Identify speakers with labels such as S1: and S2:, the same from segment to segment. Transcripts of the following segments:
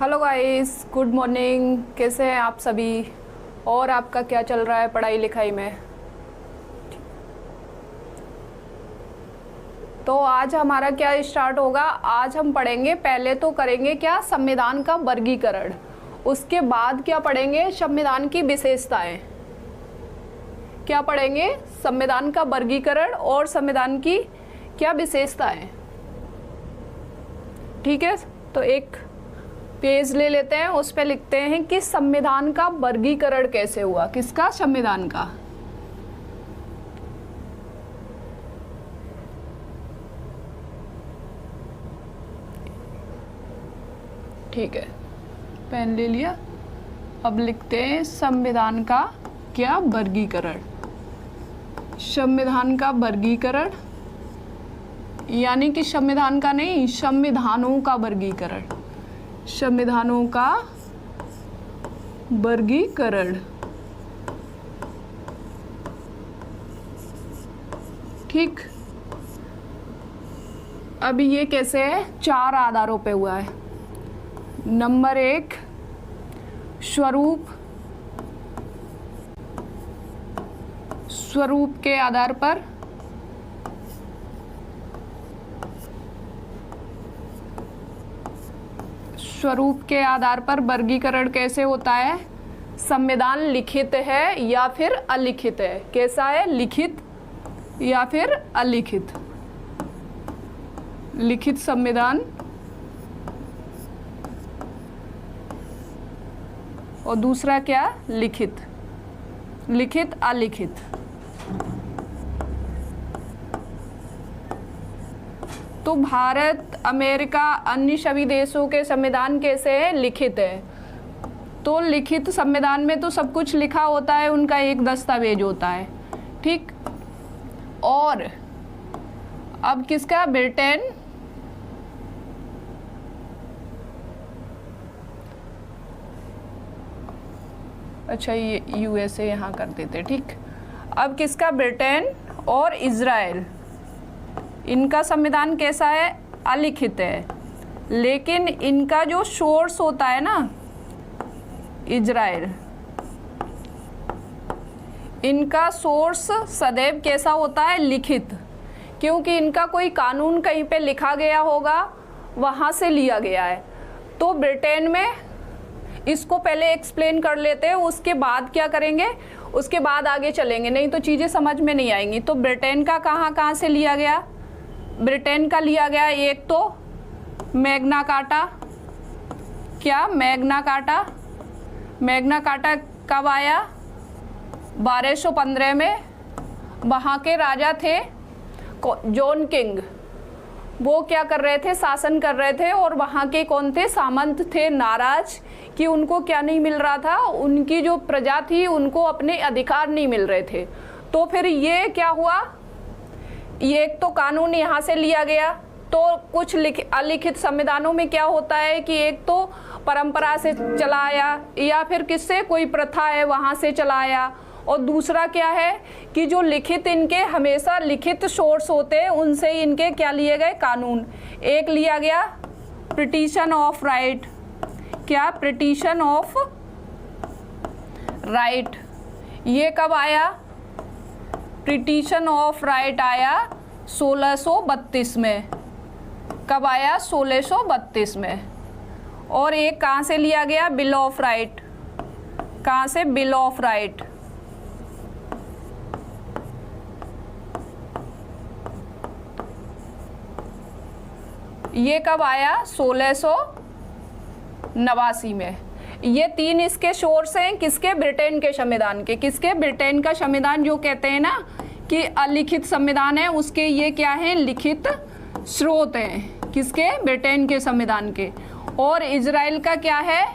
S1: Hello guys, good morning. कैसे हैं आप सभी और आपका क्या चल रहा है पढ़ाई लिखाई में? तो आज हमारा क्या स्टार्ट होगा। आज हम पढ़ेंगे, पहले तो करेंगे क्या, संविधान का वर्गीकरण। उसके बाद क्या पढ़ेंगे, संविधान की विशेषताएं। क्या पढ़ेंगे, संविधान का वर्गीकरण और संविधान की क्या विशेषताएं। ठीक है, तो एक पेज ले लेते हैं, उस पे लिखते हैं कि संविधान का वर्गीकरण कैसे हुआ। किसका? संविधान का। ठीक है, पेन ले लिया। अब लिखते हैं संविधान का क्या वर्गीकरण। संविधान का वर्गीकरण यानी कि संविधान का नहीं, संविधानों का वर्गीकरण। संविधानों का वर्गीकरण। ठीक, अभी ये कैसे है, 4 आधारों पे हुआ है। नंबर 1, स्वरूप। स्वरूप के आधार पर। स्वरूप के आधार पर वर्गीकरण कैसे होता है? संविधान लिखित है या फिर अलिखित है। कैसा है? लिखित या फिर अलिखित। लिखित संविधान और दूसरा क्या? लिखित। लिखित अलिखित। तो भारत, अमेरिका, अन्य सभी देशों के संविधान कैसे है? लिखित है। तो लिखित संविधान में तो सब कुछ लिखा होता है, उनका एक दस्तावेज होता है। ठीक, और अब किसका? ब्रिटेन। अच्छा, ये यूएसए यहाँ कर देते। ठीक, अब किसका? ब्रिटेन और इजराइल। इनका संविधान कैसा है? अलिखित है, लेकिन इनका जो सोर्स होता है ना, इजराइल, इनका सोर्स सदैव कैसा होता है? लिखित। क्योंकि इनका कोई कानून कहीं पे लिखा गया होगा, वहाँ से लिया गया है। तो ब्रिटेन में इसको पहले एक्सप्लेन कर लेते हैं, उसके बाद क्या करेंगे, उसके बाद आगे चलेंगे, नहीं तो चीज़ें समझ में नहीं आएंगी। तो ब्रिटेन का कहाँ से लिया गया? ब्रिटेन का लिया गया एक तो मैग्ना कार्टा। क्या? Magna carta. मैग्ना कार्टा कब आया? 1215 में। वहाँ के राजा थे जॉन किंग। वो क्या कर रहे थे? शासन कर रहे थे। और वहाँ के कौन थे? सामंत थे नाराज कि उनको क्या नहीं मिल रहा था, उनकी जो प्रजा थी उनको अपने अधिकार नहीं मिल रहे थे। तो फिर ये क्या हुआ, ये एक तो कानून यहाँ से लिया गया। तो कुछ अलिखित संविधानों में क्या होता है कि एक तो परंपरा से चला आया, या फिर किससे, कोई प्रथा है वहाँ से चला आया। और दूसरा क्या है कि जो लिखित, इनके हमेशा लिखित सोर्स होते हैं, उनसे ही इनके क्या लिए गए? कानून। एक लिया गया पिटीशन ऑफ राइट। क्या? Petition of right. ये कब आया? पिटीशन ऑफ राइट आया 1632 में। कब आया? 1632 में। और एक कहाँ से लिया गया? Bill of right. कहाँ से? Bill of right. ये कब आया? 1689 में। ये 3 इसके सोर्स हैं, किसके? ब्रिटेन के संविधान के। किसके? ब्रिटेन का संविधान जो कहते हैं ना कि अलिखित संविधान है, उसके ये क्या है? लिखित स्रोत हैं। किसके? ब्रिटेन के संविधान के। और इजराइल का क्या है?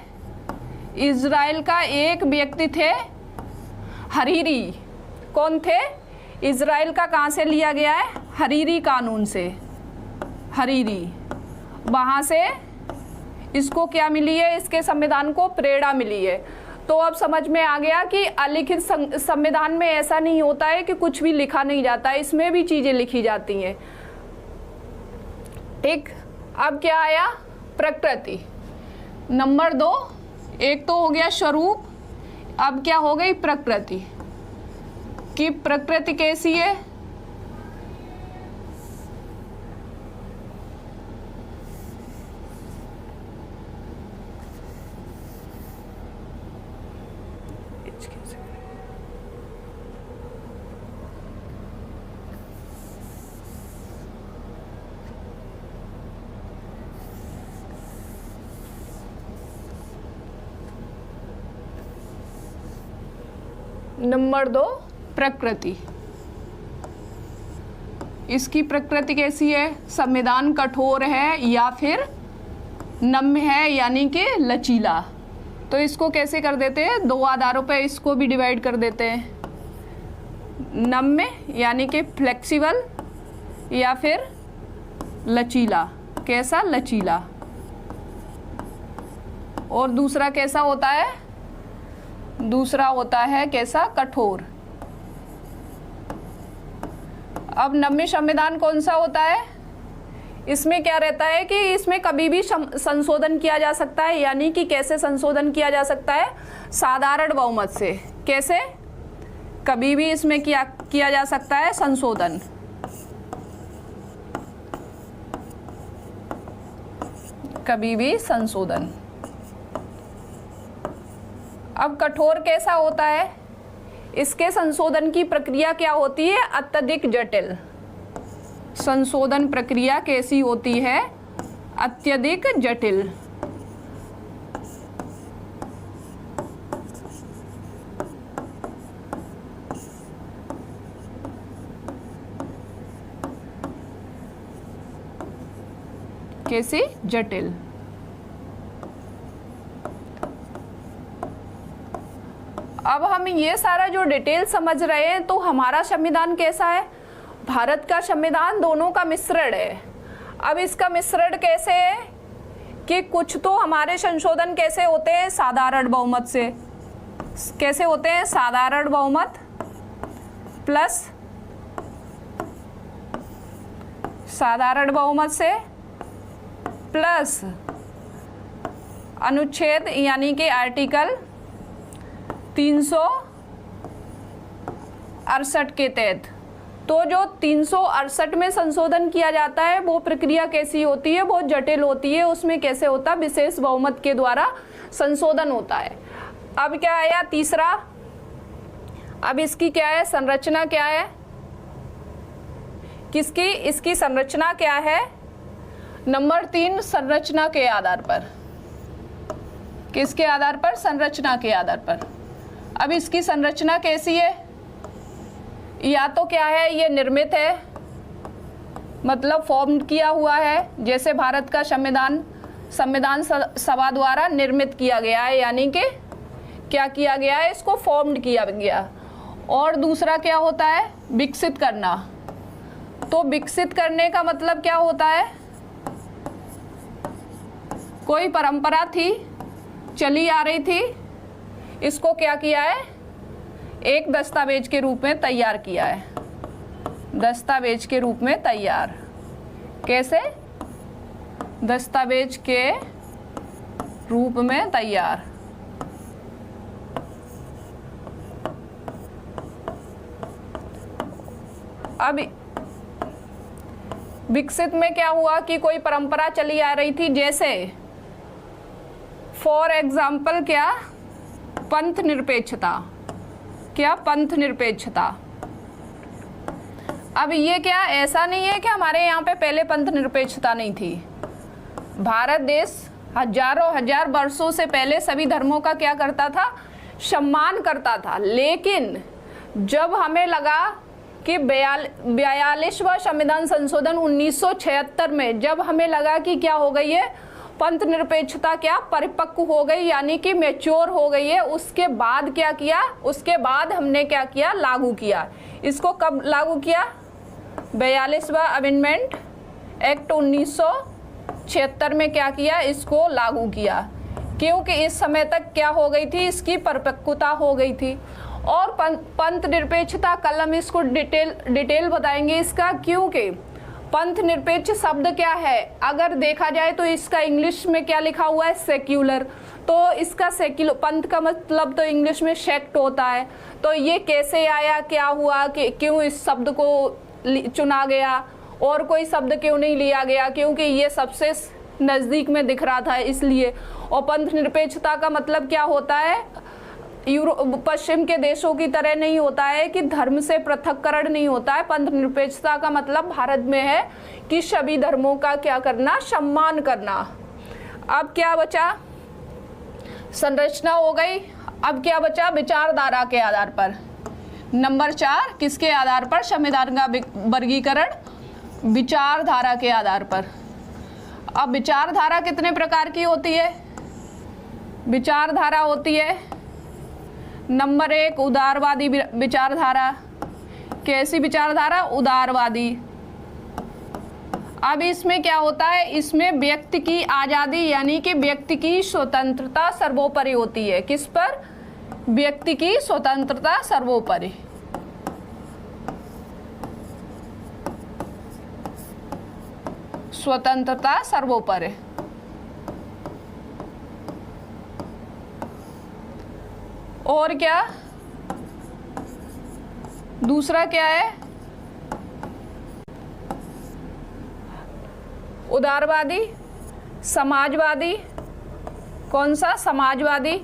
S1: इजराइल का एक व्यक्ति थे, हरीरी। कौन थे? इजराइल का कहाँ से लिया गया है? हरीरी कानून से। हरीरी, वहाँ से इसको क्या मिली है? इसके संविधान को प्रेरणा मिली है। तो अब समझ में आ गया कि अलिखित संविधान में ऐसा नहीं होता है कि कुछ भी लिखा नहीं जाता है, इसमें भी चीज़ें लिखी जाती हैं। ठीक, अब क्या आया? प्रकृति। नंबर 2, एक तो हो गया स्वरूप, अब क्या हो गई प्रकृति, कि प्रकृति कैसी है। नंबर 2, प्रकृति। इसकी प्रकृति कैसी है, संविधान कठोर है या फिर नम्य है यानी कि लचीला। तो इसको कैसे कर देते हैं, 2 आधारों पे इसको भी डिवाइड कर देते हैं, नम्य यानी कि फ्लेक्सिबल या फिर लचीला। कैसा, लचीला। और दूसरा कैसा होता है, दूसरा होता है कैसा, कठोर। अब नम्य संविधान कौन सा होता है, इसमें क्या रहता है कि इसमें कभी भी संशोधन किया जा सकता है, यानी कि कैसे संशोधन किया जा सकता है, साधारण बहुमत से। कैसे, कभी भी इसमें किया जा सकता है संशोधन। कभी भी संशोधन। अब कठोर कैसा होता है, इसके संशोधन की प्रक्रिया क्या होती है, अत्यधिक जटिल। संशोधन प्रक्रिया कैसी होती है, अत्यधिक जटिल। कैसी, जटिल। अब हम ये सारा जो डिटेल समझ रहे हैं, तो हमारा संविधान कैसा है, भारत का संविधान दोनों का मिश्रण है। अब इसका मिश्रण कैसे है कि कुछ तो हमारे संशोधन कैसे होते हैं, साधारण बहुमत से। कैसे होते हैं, साधारण बहुमत प्लस साधारण बहुमत से प्लस अनुच्छेद यानी कि आर्टिकल 368 के तहत। तो जो 368 में संशोधन किया जाता है, वो प्रक्रिया कैसी होती है, बहुत जटिल होती है। उसमें कैसे होता है, विशेष बहुमत के द्वारा संशोधन होता है। अब क्या आया, तीसरा। अब इसकी क्या है, संरचना क्या है, किसकी, इसकी संरचना क्या है। नंबर 3, संरचना के आधार पर। किसके आधार पर, संरचना के आधार पर। अब इसकी संरचना कैसी है, या तो क्या है, ये निर्मित है, मतलब फॉर्म किया हुआ है, जैसे भारत का संविधान सभा द्वारा निर्मित किया गया है, यानी कि क्या किया गया है, इसको फॉर्म्ड किया गया। और दूसरा क्या होता है, विकसित करना। तो विकसित करने का मतलब क्या होता है, कोई परंपरा थी, चली आ रही थी, इसको क्या किया है, एक दस्तावेज के रूप में तैयार किया है। दस्तावेज के रूप में तैयार। कैसे, दस्तावेज के रूप में तैयार। अब विकसित में क्या हुआ कि कोई परंपरा चली आ रही थी, जैसे फॉर एग्जाम्पल क्या, पंथ निरपेक्षता। क्या, पंथ निरपेक्षता। अब ये क्या, ऐसा नहीं है कि हमारे यहाँ पे पहले पंथ निरपेक्षता नहीं थी। भारत देश हजारों हजार वर्षों से पहले सभी धर्मों का क्या करता था, सम्मान करता था। लेकिन जब हमें लगा कि 42वां संविधान संशोधन 1976 में जब हमें लगा कि क्या हो गई है, पंथ निरपेक्षता क्या परिपक्व हो गई, यानी कि मैच्योर हो गई है, उसके बाद क्या किया, उसके बाद हमने क्या किया, लागू किया। इसको कब लागू किया, 42वां अमेंडमेंट एक्ट 1976 में क्या किया, इसको लागू किया। क्योंकि इस समय तक क्या हो गई थी, इसकी परिपक्वता हो गई थी। और पंथ निरपेक्षता कल हम इसको डिटेल बताएंगे इसका, क्योंकि पंथ निरपेक्ष शब्द क्या है? अगर देखा जाए तो इसका इंग्लिश में क्या लिखा हुआ है? सेक्युलर। तो इसका सेक्युलर पंथ का मतलब तो इंग्लिश में सेक्ट होता है। तो ये कैसे आया, क्या हुआ, कि क्यों इस शब्द को चुना गया और कोई शब्द क्यों नहीं लिया गया? क्योंकि ये सबसे नज़दीक में दिख रहा था इसलिए। और पंथ निरपेक्षता का मतलब क्या होता है? पश्चिम के देशों की तरह नहीं होता है कि धर्म से पृथक्करण नहीं होता है। पंथ निरपेक्षता का मतलब भारत में है कि सभी धर्मों का क्या करना? सम्मान करना। अब क्या बचा? संरचना हो गई। अब क्या बचा? विचारधारा के आधार पर। नंबर 4 किसके आधार पर? संविधान का वर्गीकरण विचारधारा के आधार पर। अब विचारधारा कितने प्रकार की होती है? विचारधारा होती है नंबर 1 उदारवादी विचारधारा। कैसी विचारधारा? उदारवादी। अब इसमें क्या होता है? इसमें व्यक्ति की आज़ादी यानी कि व्यक्ति की स्वतंत्रता सर्वोपरि होती है। किस पर? व्यक्ति की स्वतंत्रता सर्वोपरि। स्वतंत्रता सर्वोपरि। और क्या? दूसरा क्या है? उदारवादी, समाजवादी। कौन सा? समाजवादी।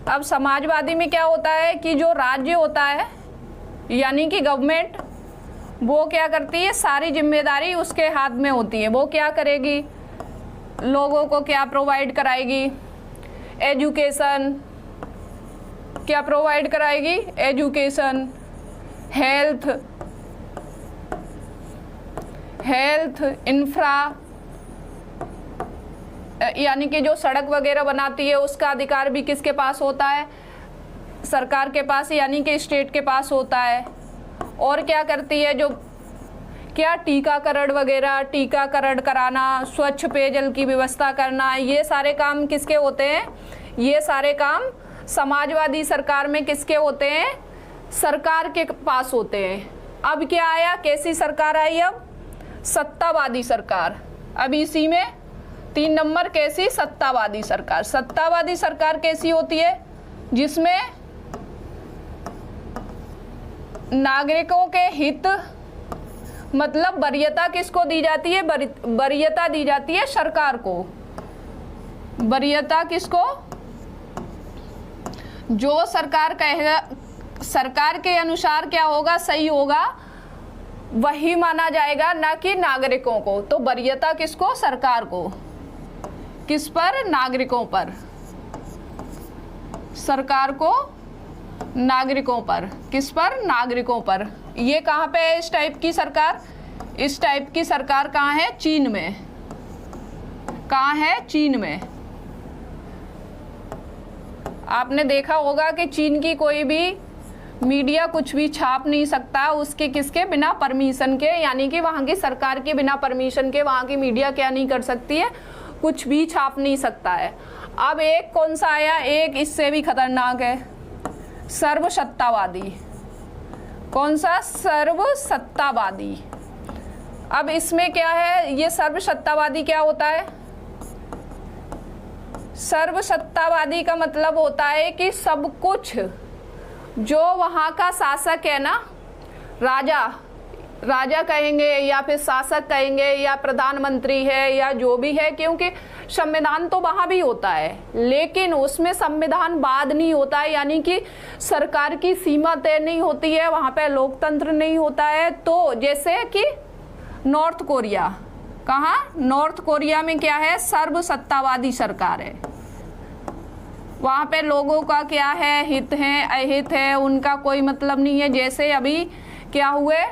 S1: अब समाजवादी में क्या होता है कि जो राज्य होता है यानी कि गवर्नमेंट, वो क्या करती है? सारी जिम्मेदारी उसके हाथ में होती है। वो क्या करेगी? लोगों को क्या प्रोवाइड कराएगी? एजुकेशन। क्या प्रोवाइड कराएगी? एजुकेशन, हेल्थ, इंफ्रा, यानी कि जो सड़क वगैरह बनाती है उसका अधिकार भी किसके पास होता है? सरकार के पास, यानी कि स्टेट के पास होता है। और क्या करती है? जो क्या टीकाकरण वगैरह, टीकाकरण कराना, स्वच्छ पेयजल की व्यवस्था करना, ये सारे काम किसके होते हैं? ये सारे काम समाजवादी सरकार में किसके होते हैं? सरकार के पास होते हैं। अब क्या आया? कैसी सरकार आई? अब सत्तावादी सरकार। अब इसी में 3 नंबर कैसी? सत्तावादी सरकार। सत्तावादी सरकार कैसी होती है? जिसमें नागरिकों के हित, मतलब वरीयता किसको दी जाती है? वरीयता दी जाती है सरकार को। वरीयता किसको? जो सरकार कहेगा, सरकार के अनुसार क्या होगा? सही होगा, वही माना जाएगा, ना कि नागरिकों को। तो वरीयता किसको? सरकार को। किस पर? नागरिकों पर। सरकार को नागरिकों पर। किस पर? नागरिकों पर। ये कहाँ पे है इस टाइप की सरकार? इस टाइप की सरकार कहाँ है? चीन में। कहाँ है? चीन में। आपने देखा होगा कि चीन की कोई भी मीडिया कुछ भी छाप नहीं सकता उसके किसके बिना? परमिशन के, यानी कि वहाँ की सरकार के बिना परमिशन के वहाँ की मीडिया क्या नहीं कर सकती है? कुछ भी छाप नहीं सकता है। अब एक कौन सा आया? एक इससे भी खतरनाक है, सर्वसत्तावादी। कौन सा? सर्वसत्तावादी। अब इसमें क्या है? ये सर्वसत्तावादी क्या होता है? सर्वसत्तावादी का मतलब होता है कि सब कुछ जो वहाँ का शासक है ना, राजा कहेंगे या फिर शासक कहेंगे या प्रधानमंत्री है या जो भी है, क्योंकि संविधान तो वहाँ भी होता है लेकिन उसमें संविधानवाद नहीं होता है, यानी कि सरकार की सीमा तय नहीं होती है, वहाँ पे लोकतंत्र नहीं होता है। तो जैसे कि नॉर्थ कोरिया, कहाँ? नॉर्थ कोरिया में क्या है? सर्वसत्तावादी सरकार है। वहाँ पे लोगों का क्या है? हित है, अहित है, उनका कोई मतलब नहीं है। जैसे अभी क्या हुए?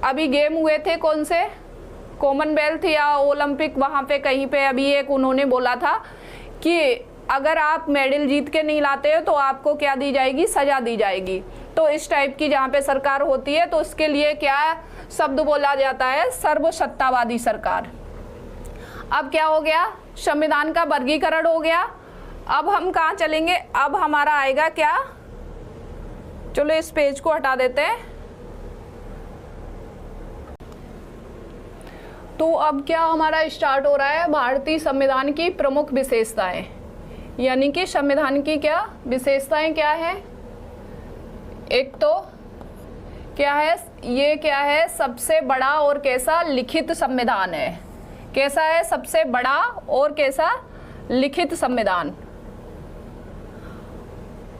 S1: अभी गेम हुए थे, कौन से? कॉमनवेल्थ या ओलंपिक, वहाँ पे कहीं पे अभी एक उन्होंने बोला था कि अगर आप मेडल जीत के नहीं लाते हो तो आपको क्या दी जाएगी? सजा दी जाएगी। तो इस टाइप की जहाँ पे सरकार होती है तो उसके लिए क्या शब्द बोला जाता है? सर्वसत्तावादी सरकार। अब क्या हो गया? संविधान का वर्गीकरण हो गया। अब हम कहाँ चलेंगे? अब हमारा आएगा क्या? चलो इस पेज को हटा देते हैं। तो अब क्या हमारा स्टार्ट हो रहा है, भारतीय संविधान की प्रमुख विशेषताएं, यानी कि संविधान की क्या विशेषताएं क्या है। एक तो क्या है, ये क्या है, सबसे बड़ा और कैसा लिखित संविधान है। कैसा है, सबसे बड़ा और कैसा लिखित संविधान।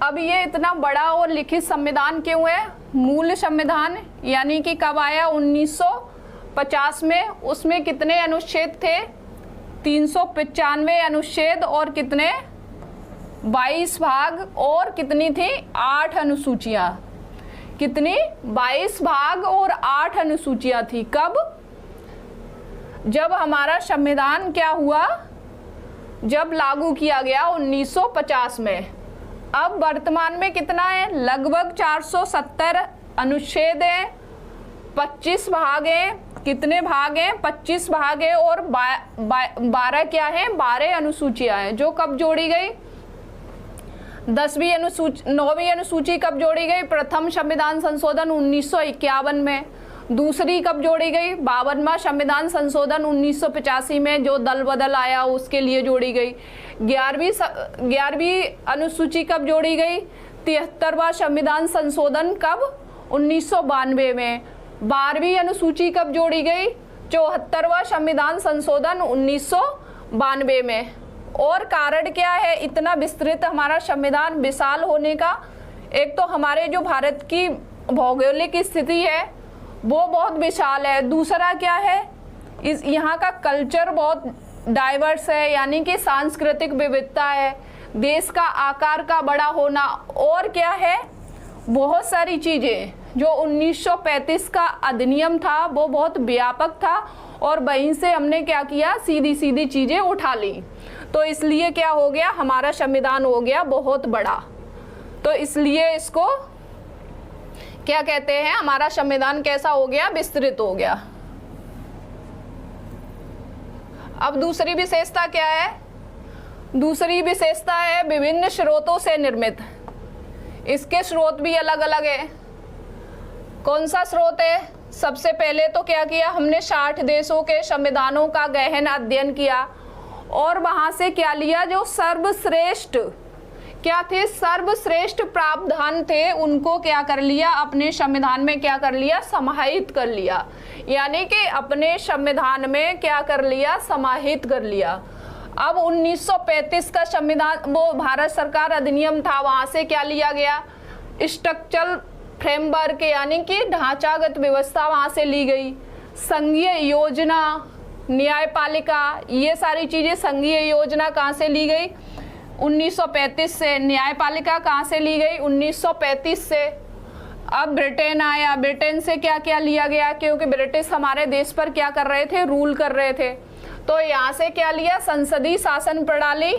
S1: अब ये इतना बड़ा और लिखित संविधान क्यों है? मूल संविधान यानी कि कब आया, 1950 में। उसमें कितने अनुच्छेद थे? 395 अनुच्छेद और कितने 22 भाग और कितनी थी 8 अनुसूचियां। कितनी 22 भाग और 8 अनुसूचियां थी। कब? जब हमारा संविधान क्या हुआ, जब लागू किया गया 1950 में। अब वर्तमान में कितना है? लगभग 470 अनुच्छेद हैं, 25 भाग हैं। कितने भाग हैं? 25 भाग है और 12 क्या है? 12 अनुसूचियां हैं। जो कब जोड़ी गई? 9वीं अनुसूची कब जोड़ी गई? प्रथम संविधान संशोधन 1951 में। दूसरी कब जोड़ी गई? 52वां संविधान संशोधन 1985 में, जो दल बदल आया उसके लिए जोड़ी गई। 11वीं अनुसूची कब जोड़ी गई? 73वां संविधान संशोधन कब? 1992 में। 12वीं अनुसूची कब जोड़ी गई? 74वां संविधान संशोधन 1992 में। और कारण क्या है इतना विस्तृत हमारा संविधान विशाल होने का? एक तो हमारे जो भारत की भौगोलिक स्थिति है वो बहुत विशाल है। दूसरा क्या है, इस यहाँ का कल्चर बहुत डाइवर्स है, यानी कि सांस्कृतिक विविधता है। देश का आकार का बड़ा होना, और क्या है, बहुत सारी चीज़ें। जो 1935 का अधिनियम था वो बहुत व्यापक था और वहीं से हमने क्या किया, सीधी सीधी चीज़ें उठा ली। तो इसलिए क्या हो गया, हमारा संविधान हो गया बहुत बड़ा। तो इसलिए इसको क्या कहते हैं, हमारा संविधान कैसा हो गया, विस्तृत हो गया। अब दूसरी विशेषता क्या है? दूसरी विशेषता है विभिन्न स्रोतों से निर्मित। इसके स्रोत भी अलग अलग है। कौन सा स्रोत है? सबसे पहले तो क्या किया हमने, 60 देशों के संविधानों का गहन अध्ययन किया और वहां से क्या लिया, जो सर्वश्रेष्ठ क्या थे, सर्वश्रेष्ठ प्रावधान थे, उनको क्या कर लिया, अपने संविधान में क्या कर लिया, समाहित कर लिया। यानी कि अपने संविधान में क्या कर लिया, समाहित कर लिया। अब 1935 का संविधान, वो भारत सरकार अधिनियम था, वहां से क्या लिया गया, स्ट्रक्चरल फ्रेमवर्क यानी कि ढांचागत व्यवस्था वहां से ली गई। संघीय योजना, न्यायपालिका, ये सारी चीजें, संघीय योजना कहाँ से ली गई, 1935 से। न्यायपालिका कहाँ से ली गई, 1935 से। अब ब्रिटेन आया, ब्रिटेन से क्या क्या लिया गया, क्योंकि ब्रिटिश हमारे देश पर क्या कर रहे थे, रूल कर रहे थे। तो यहाँ से क्या लिया, संसदीय शासन प्रणाली,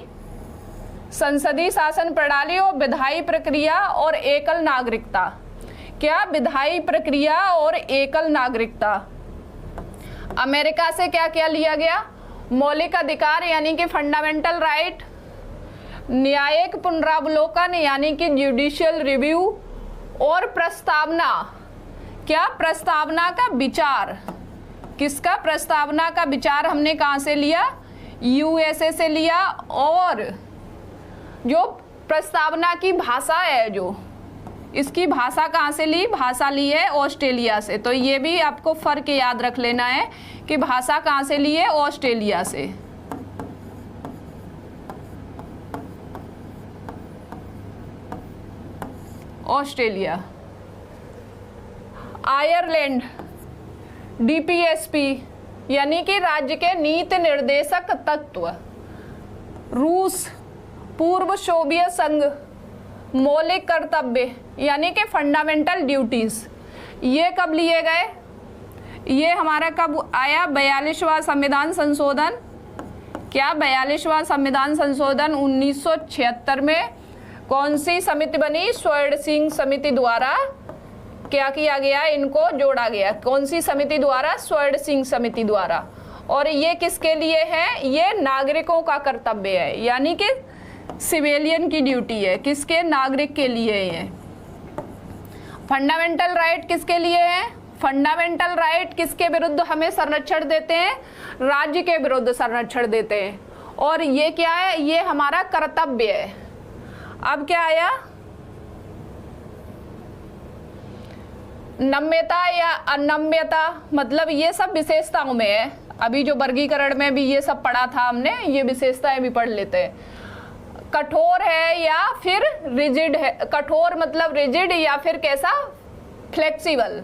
S1: संसदीय शासन प्रणाली और विधायी प्रक्रिया और एकल नागरिकता। क्या, विधायी प्रक्रिया और एकल नागरिकता। अमेरिका से क्या क्या लिया गया, मौलिक अधिकार यानी कि फंडामेंटल राइट, न्यायिक पुनरावलोकन यानी कि जुडिशियल रिव्यू, और प्रस्तावना। क्या, प्रस्तावना का विचार। किसका, प्रस्तावना का विचार हमने कहाँ से लिया, यूएसए से लिया। और जो प्रस्तावना की भाषा है, जो इसकी भाषा कहाँ से ली, भाषा ली है ऑस्ट्रेलिया से। तो ये भी आपको फर्क याद रख लेना है कि भाषा कहाँ से ली है, ऑस्ट्रेलिया से। ऑस्ट्रेलिया। आयरलैंड, डीपीएसपी यानी कि राज्य के नीति निर्देशक तत्व। रूस, पूर्व सोवियत संघ, मौलिक कर्तव्य यानी कि फंडामेंटल ड्यूटीज। ये कब लिए गए, ये हमारा कब आया, 42वां संविधान संशोधन। क्या, 42वां संविधान संशोधन 1976 में। कौन सी समिति बनी, स्वर्ण सिंह समिति द्वारा क्या किया गया, इनको जोड़ा गया। कौन सी समिति द्वारा, स्वर्ण सिंह समिति द्वारा। और ये किसके लिए है, ये नागरिकों का कर्तव्य है, यानी कि सिविलियन की ड्यूटी है। किसके, नागरिक के लिए है। फंडामेंटल राइट किसके लिए है, फंडामेंटल राइट किसके विरुद्ध हमें संरक्षण देते हैं? राज्य के विरुद्ध संरक्षण देते हैं। और ये क्या है? ये हमारा कर्तव्य है। अब क्या आया? नम्यता या अनम्यता, मतलब ये सब विशेषताओं में है। अभी जो वर्गीकरण में भी ये सब पढ़ा था हमने, ये विशेषताएं भी पढ़ लेते हैं। कठोर है या फिर रिजिड है? कठोर मतलब रिजिड, या फिर कैसा? फ्लेक्सिबल।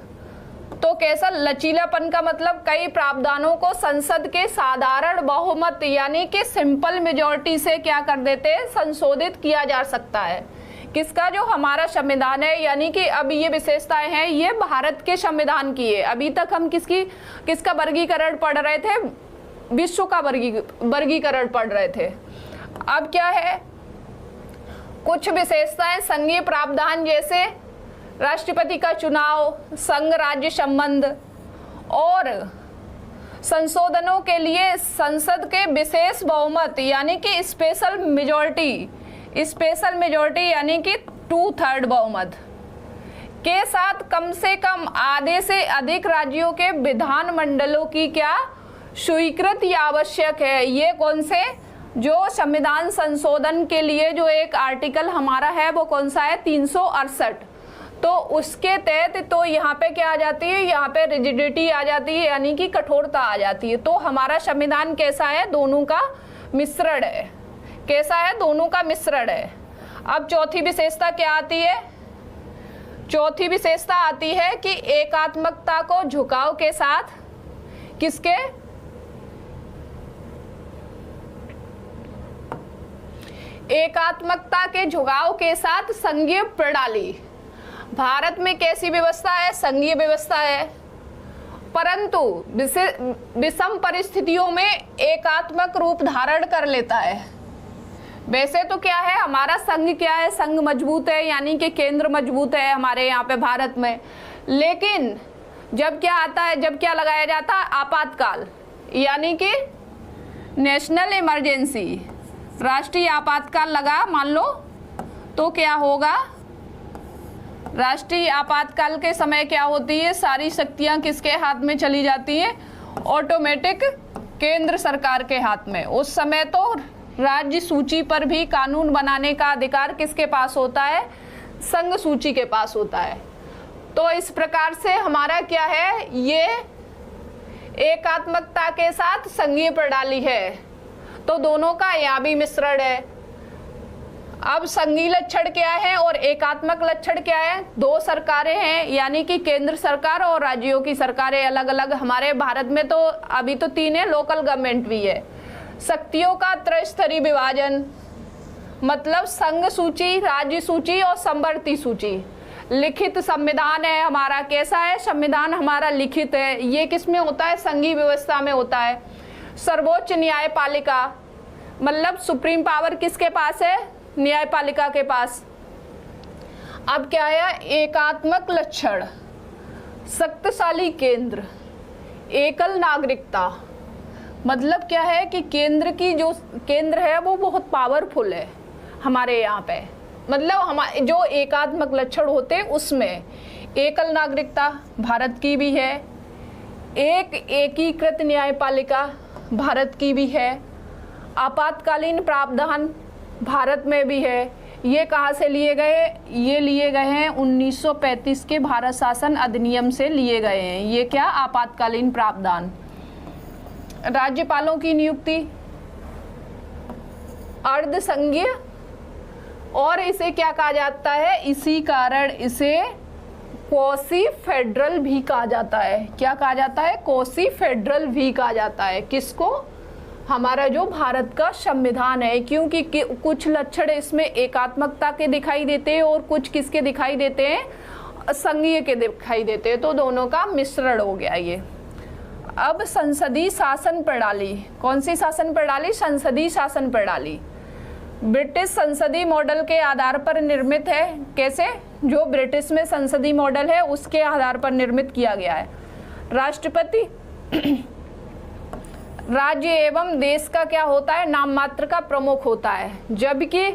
S1: तो कैसा? लचीलापन का मतलब कई प्रावधानों को संसद के साधारण बहुमत यानी कि सिंपल मेजॉरिटी से क्या कर देते हैं? संशोधित किया जा सकता है। किसका? जो हमारा संविधान है। यानी कि अब ये विशेषताएं हैं, ये भारत के संविधान की है। अभी तक हम किसका वर्गीकरण पढ़ रहे थे? विश्व का वर्गीकरण पढ़ रहे थे। अब क्या है? कुछ विशेषताएं संघीय प्रावधान, जैसे राष्ट्रपति का चुनाव, संघ राज्य संबंध, और संशोधनों के लिए संसद के विशेष बहुमत यानी कि स्पेशल मेजॉरिटी यानी कि 2/3 बहुमत के साथ कम से कम आधे से अधिक राज्यों के विधानमंडलों की क्या स्वीकृति आवश्यक है। ये कौन से? जो संविधान संशोधन के लिए जो एक आर्टिकल हमारा है वो कौन सा है? 368। तो उसके तहत तो यहाँ पे क्या आ जाती है? यहाँ पे रिजिडिटी आ जाती है, यानी कि कठोरता आ जाती है। तो हमारा संविधान कैसा है? दोनों का मिश्रण है। कैसा है? दोनों का मिश्रण है। अब चौथी विशेषता क्या आती है? चौथी विशेषता आती है कि एकात्मकता को झुकाव के साथ किसके? एकात्मकता के झुकाव के साथ संघीय प्रणाली। भारत में कैसी व्यवस्था है? संघीय व्यवस्था है, परंतु विषम परिस्थितियों में एकात्मक रूप धारण कर लेता है। वैसे तो क्या है? हमारा संघ क्या है? संघ मजबूत है, यानी कि केंद्र मजबूत है हमारे यहाँ पे भारत में। लेकिन जब क्या आता है? जब क्या लगाया जाता है? आपातकाल, यानी कि नेशनल इमरजेंसी, राष्ट्रीय आपातकाल लगा मान लो, तो क्या होगा? राष्ट्रीय आपातकाल के समय क्या होती है? सारी शक्तियां किसके हाथ में चली जाती हैं? ऑटोमेटिक केंद्र सरकार के हाथ में। उस समय तो राज्य सूची पर भी कानून बनाने का अधिकार किसके पास होता है? संघ सूची के पास होता है। तो इस प्रकार से हमारा क्या है? ये एकात्मकता के साथ संघीय प्रणाली है। तो दोनों का यहाँ भी मिश्रण है। अब संघीय लक्षण क्या है और एकात्मक लक्षण क्या है? दो सरकारें हैं, यानी कि केंद्र सरकार और राज्यों की सरकारें अलग अलग। हमारे भारत में तो अभी तो 3 है, लोकल गवर्नमेंट भी है। शक्तियों का त्रिस्तरीय विभाजन, मतलब संघ सूची, राज्य सूची और समवर्ती सूची। लिखित संविधान है हमारा। कैसा है? संविधान हमारा लिखित है। ये किस में होता है? संघीय व्यवस्था में होता है। सर्वोच्च न्यायपालिका, मतलब सुप्रीम पावर किसके पास है? न्यायपालिका के पास। अब क्या है? एकात्मक लक्षण, शक्तिशाली केंद्र, एकल नागरिकता, मतलब क्या है कि केंद्र की जो केंद्र है वो बहुत पावरफुल है हमारे यहाँ पे। मतलब हमारे जो एकात्मक लक्षण होते हैं उसमें एकल नागरिकता भारत की भी है, एक एकीकृत न्यायपालिका भारत की भी है, आपातकालीन प्रावधान भारत में भी है। ये कहाँ से लिए गए? ये लिए गए हैं 1935 के भारत शासन अधिनियम से लिए गए हैं। ये क्या? आपातकालीन प्रावधान। राज्यपालों की नियुक्ति अर्ध संघीय, और इसे क्या कहा जाता है? इसी कारण इसे कोसी फेडरल भी कहा जाता है। क्या कहा जाता है? कोसी फेडरल भी कहा जाता है। किसको? हमारा जो भारत का संविधान है, क्योंकि कुछ लक्षण इसमें एकात्मकता के दिखाई देते हैं और कुछ किसके दिखाई देते हैं? संघीय के दिखाई देते हैं। तो दोनों का मिश्रण हो गया ये। अब संसदीय शासन प्रणाली, कौन सी शासन प्रणाली? संसदीय शासन प्रणाली ब्रिटिश संसदीय मॉडल के आधार पर निर्मित है। कैसे? जो ब्रिटिश में संसदीय मॉडल है उसके आधार पर निर्मित किया गया है। राष्ट्रपति राज्य एवं देश का क्या होता है? नाम मात्र का प्रमुख होता है, जबकि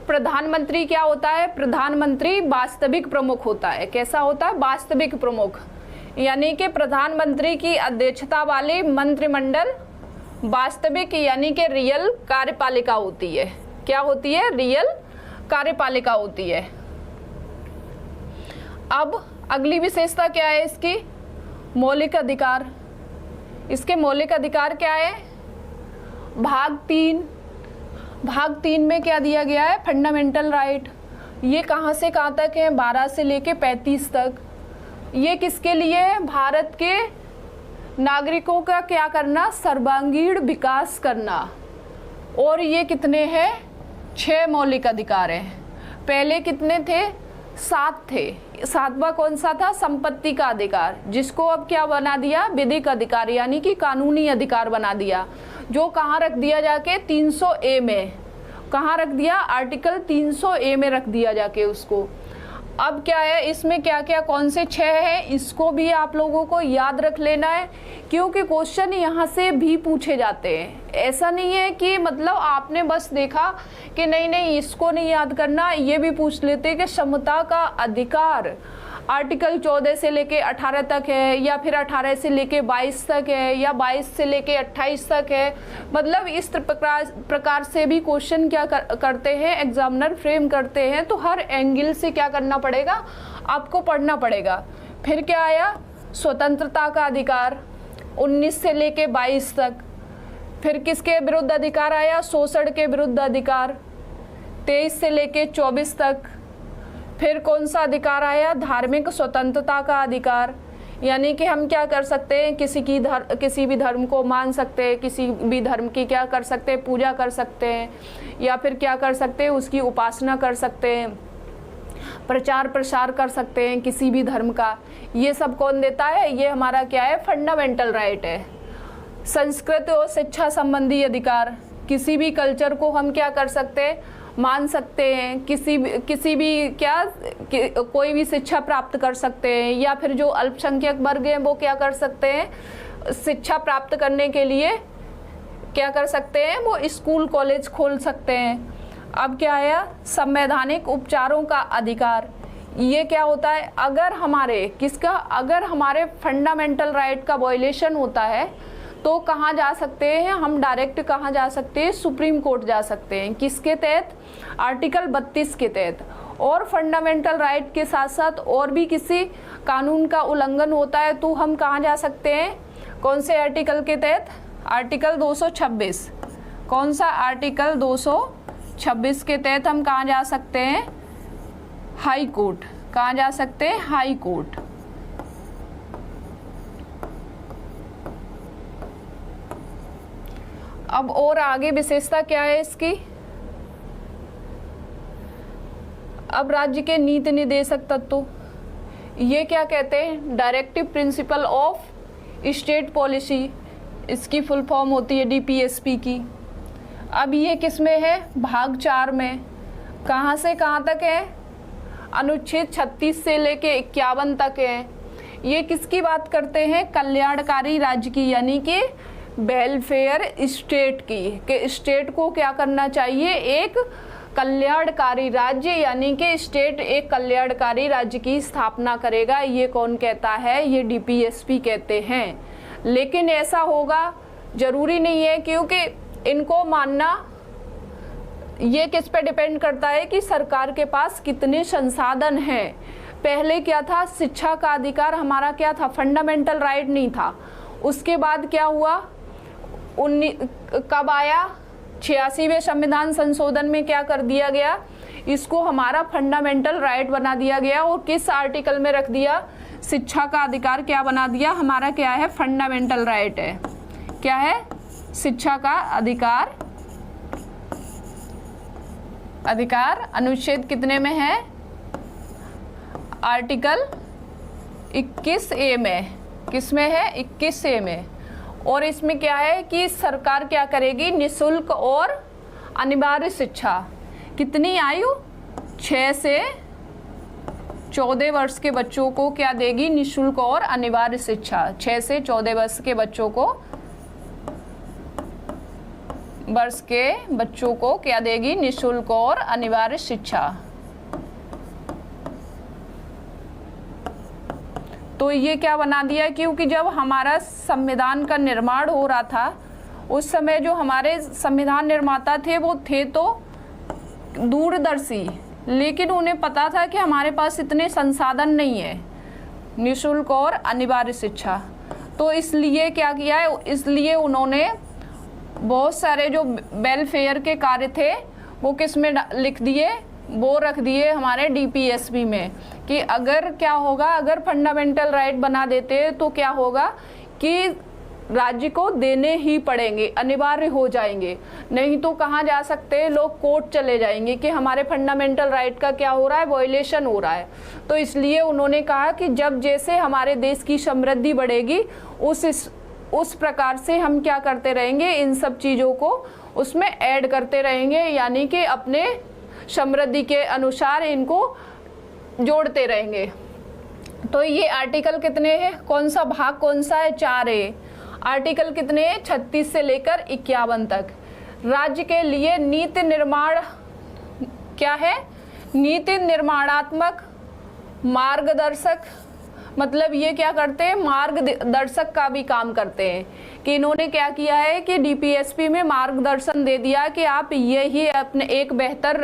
S1: प्रधानमंत्री क्या होता है? प्रधानमंत्री वास्तविक प्रमुख होता है। कैसा होता है? वास्तविक प्रमुख। यानी कि प्रधानमंत्री की अध्यक्षता वाली मंत्रिमंडल वास्तविक यानी कि रियल कार्यपालिका होती है। क्या होती है? रियल कार्यपालिका होती है। अब अगली विशेषता क्या है इसकी? मौलिक अधिकार। इसके मौलिक अधिकार क्या है? भाग 3 में क्या दिया गया है? Fundamental right. ये कहाँ से कहाँ तक है? 12 से लेके 35 तक। ये किसके लिए है? भारत के नागरिकों का क्या करना? सर्वांगीण विकास करना। और ये कितने हैं? 6 मौलिक अधिकार हैं। पहले कितने थे? 7 थे। 7वां कौन सा था? संपत्ति का अधिकार, जिसको अब क्या बना दिया? विधिक अधिकार यानी कि कानूनी अधिकार बना दिया। जो कहाँ रख दिया जाके? 300A में। कहाँ रख दिया? आर्टिकल 300A में रख दिया जाके उसको। अब क्या है इसमें? क्या क्या कौन से 6 हैं? इसको भी आप लोगों को याद रख लेना है, क्योंकि क्वेश्चन यहाँ से भी पूछे जाते हैं। ऐसा नहीं है कि मतलब आपने बस देखा कि नहीं इसको नहीं याद करना, ये भी पूछ लेते हैं कि समता का अधिकार आर्टिकल 14 से लेके 18 तक है, या फिर 18 से लेके 22 तक है, या 22 से लेके 28 तक है। मतलब इस प्रकार से भी क्वेश्चन क्या करते हैं एग्जामिनर, फ्रेम करते हैं। तो हर एंगल से क्या करना पड़ेगा? आपको पढ़ना पड़ेगा। फिर क्या आया? स्वतंत्रता का अधिकार 19 से लेके 22 तक। फिर किसके विरुद्ध अधिकार आया? शोषण के विरुद्ध अधिकार 23 से लेके 24 तक। फिर कौन सा अधिकार आया? धार्मिक स्वतंत्रता का अधिकार, यानी कि हम क्या कर सकते हैं? किसी भी धर्म को मान सकते हैं, किसी भी धर्म की क्या कर सकते हैं? पूजा कर सकते हैं, या फिर क्या कर सकते हैं? उसकी उपासना कर सकते हैं, प्रचार प्रसार कर सकते हैं किसी भी धर्म का। ये सब कौन देता है? ये हमारा क्या है? फंडामेंटल राइट है। संस्कृति और शिक्षा संबंधी अधिकार, किसी भी कल्चर को हम क्या कर सकते हैं? मान सकते हैं। किसी भी कोई भी शिक्षा प्राप्त कर सकते हैं, या फिर जो अल्पसंख्यक वर्ग हैं वो क्या कर सकते हैं? शिक्षा प्राप्त करने के लिए क्या कर सकते हैं? वो स्कूल कॉलेज खोल सकते हैं। अब क्या आया? संवैधानिक उपचारों का अधिकार। ये क्या होता है? अगर हमारे फंडामेंटल राइट का वायलेशन होता है तो कहाँ जा सकते हैं हम? डायरेक्ट कहाँ जा सकते हैं? सुप्रीम कोर्ट जा सकते हैं। किसके तहत? आर्टिकल 32 के तहत। और फंडामेंटल राइट के साथ साथ और भी किसी कानून का उल्लंघन होता है तो हम कहाँ जा सकते हैं? कौन से आर्टिकल के तहत? आर्टिकल 226। कौन सा? आर्टिकल 226 के तहत हम कहाँ जा सकते हैं? High court. कहाँ जा सकते हैं? High court. अब और आगे विशेषता क्या है इसकी? अब राज्य के नीति निर्देशक तत्व, ये क्या कहते हैं? Directive principle of state policy. इसकी फुल फॉर्म होती है DPSP की। अब ये किस में है? भाग 4 में। कहाँ से कहाँ तक है? अनुच्छेद 36 से लेके 51 तक है। ये किसकी बात करते हैं? कल्याणकारी राज्य की, यानी कि वेलफेयर स्टेट की, कि स्टेट को क्या करना चाहिए? एक कल्याणकारी राज्य, यानी कि स्टेट एक कल्याणकारी राज्य की स्थापना करेगा। ये कौन कहता है? ये DPSP कहते हैं। लेकिन ऐसा होगा जरूरी नहीं है, क्योंकि इनको मानना ये किस पे डिपेंड करता है कि सरकार के पास कितने संसाधन हैं। पहले क्या था? शिक्षा का अधिकार हमारा क्या था? फंडामेंटल राइट नहीं था। उसके बाद क्या हुआ? कब आया? 86वें संविधान संशोधन में क्या कर दिया गया? इसको हमारा फंडामेंटल राइट बना दिया गया। और किस आर्टिकल में रख दिया? शिक्षा का अधिकार क्या बना दिया? हमारा क्या है? फंडामेंटल राइट है। क्या है? शिक्षा का अधिकार अनुच्छेद कितने में है? आर्टिकल 21A में। किस में है? 21A में। और इसमें क्या है कि सरकार क्या करेगी? निःशुल्क और अनिवार्य शिक्षा। कितनी आयु? 6 से 14 वर्ष के बच्चों को क्या देगी? निःशुल्क और अनिवार्य शिक्षा। 6 से 14 वर्ष के बच्चों को क्या देगी? निःशुल्क और अनिवार्य शिक्षा। तो तो ये क्या बना दिया, क्योंकि जब हमारा संविधान का निर्माण हो रहा था उस समय जो हमारे संविधान निर्माता थे वो थे तो दूरदर्शी, लेकिन उन्हें पता था कि हमारे पास इतने संसाधन नहीं है निःशुल्क और अनिवार्य शिक्षा। तो इसलिए क्या किया है, इसलिए उन्होंने बहुत सारे जो वेलफेयर के कार्य थे वो किस में लिख दिए, वो रख दिए हमारे डीपीएसपी में, कि अगर क्या होगा, अगर फंडामेंटल राइट बना देते तो क्या होगा कि राज्य को देने ही पड़ेंगे, अनिवार्य हो जाएंगे, नहीं तो कहाँ जा सकते हैं, लोग कोर्ट चले जाएंगे कि हमारे फंडामेंटल राइट का क्या हो रहा है, वायलेशन हो रहा है। तो इसलिए उन्होंने कहा कि जब जैसे हमारे देश की समृद्धि बढ़ेगी उस प्रकार से हम क्या करते रहेंगे, इन सब चीज़ों को उसमें ऐड करते रहेंगे, यानी कि अपने समृद्धि के अनुसार इनको जोड़ते रहेंगे। तो ये आर्टिकल कितने हैं, कौन सा भाग कौन सा है, 4 है। आर्टिकल कितने हैं, 36 से लेकर 51 तक। राज्य के लिए नीति निर्माण क्या है, नीति निर्माणात्मक मार्गदर्शक, मतलब ये क्या करते हैं, मार्गदर्शक का भी काम करते हैं। कि इन्होंने क्या किया है कि डीपीएसपी में मार्गदर्शन दे दिया कि आप यही अपने एक बेहतर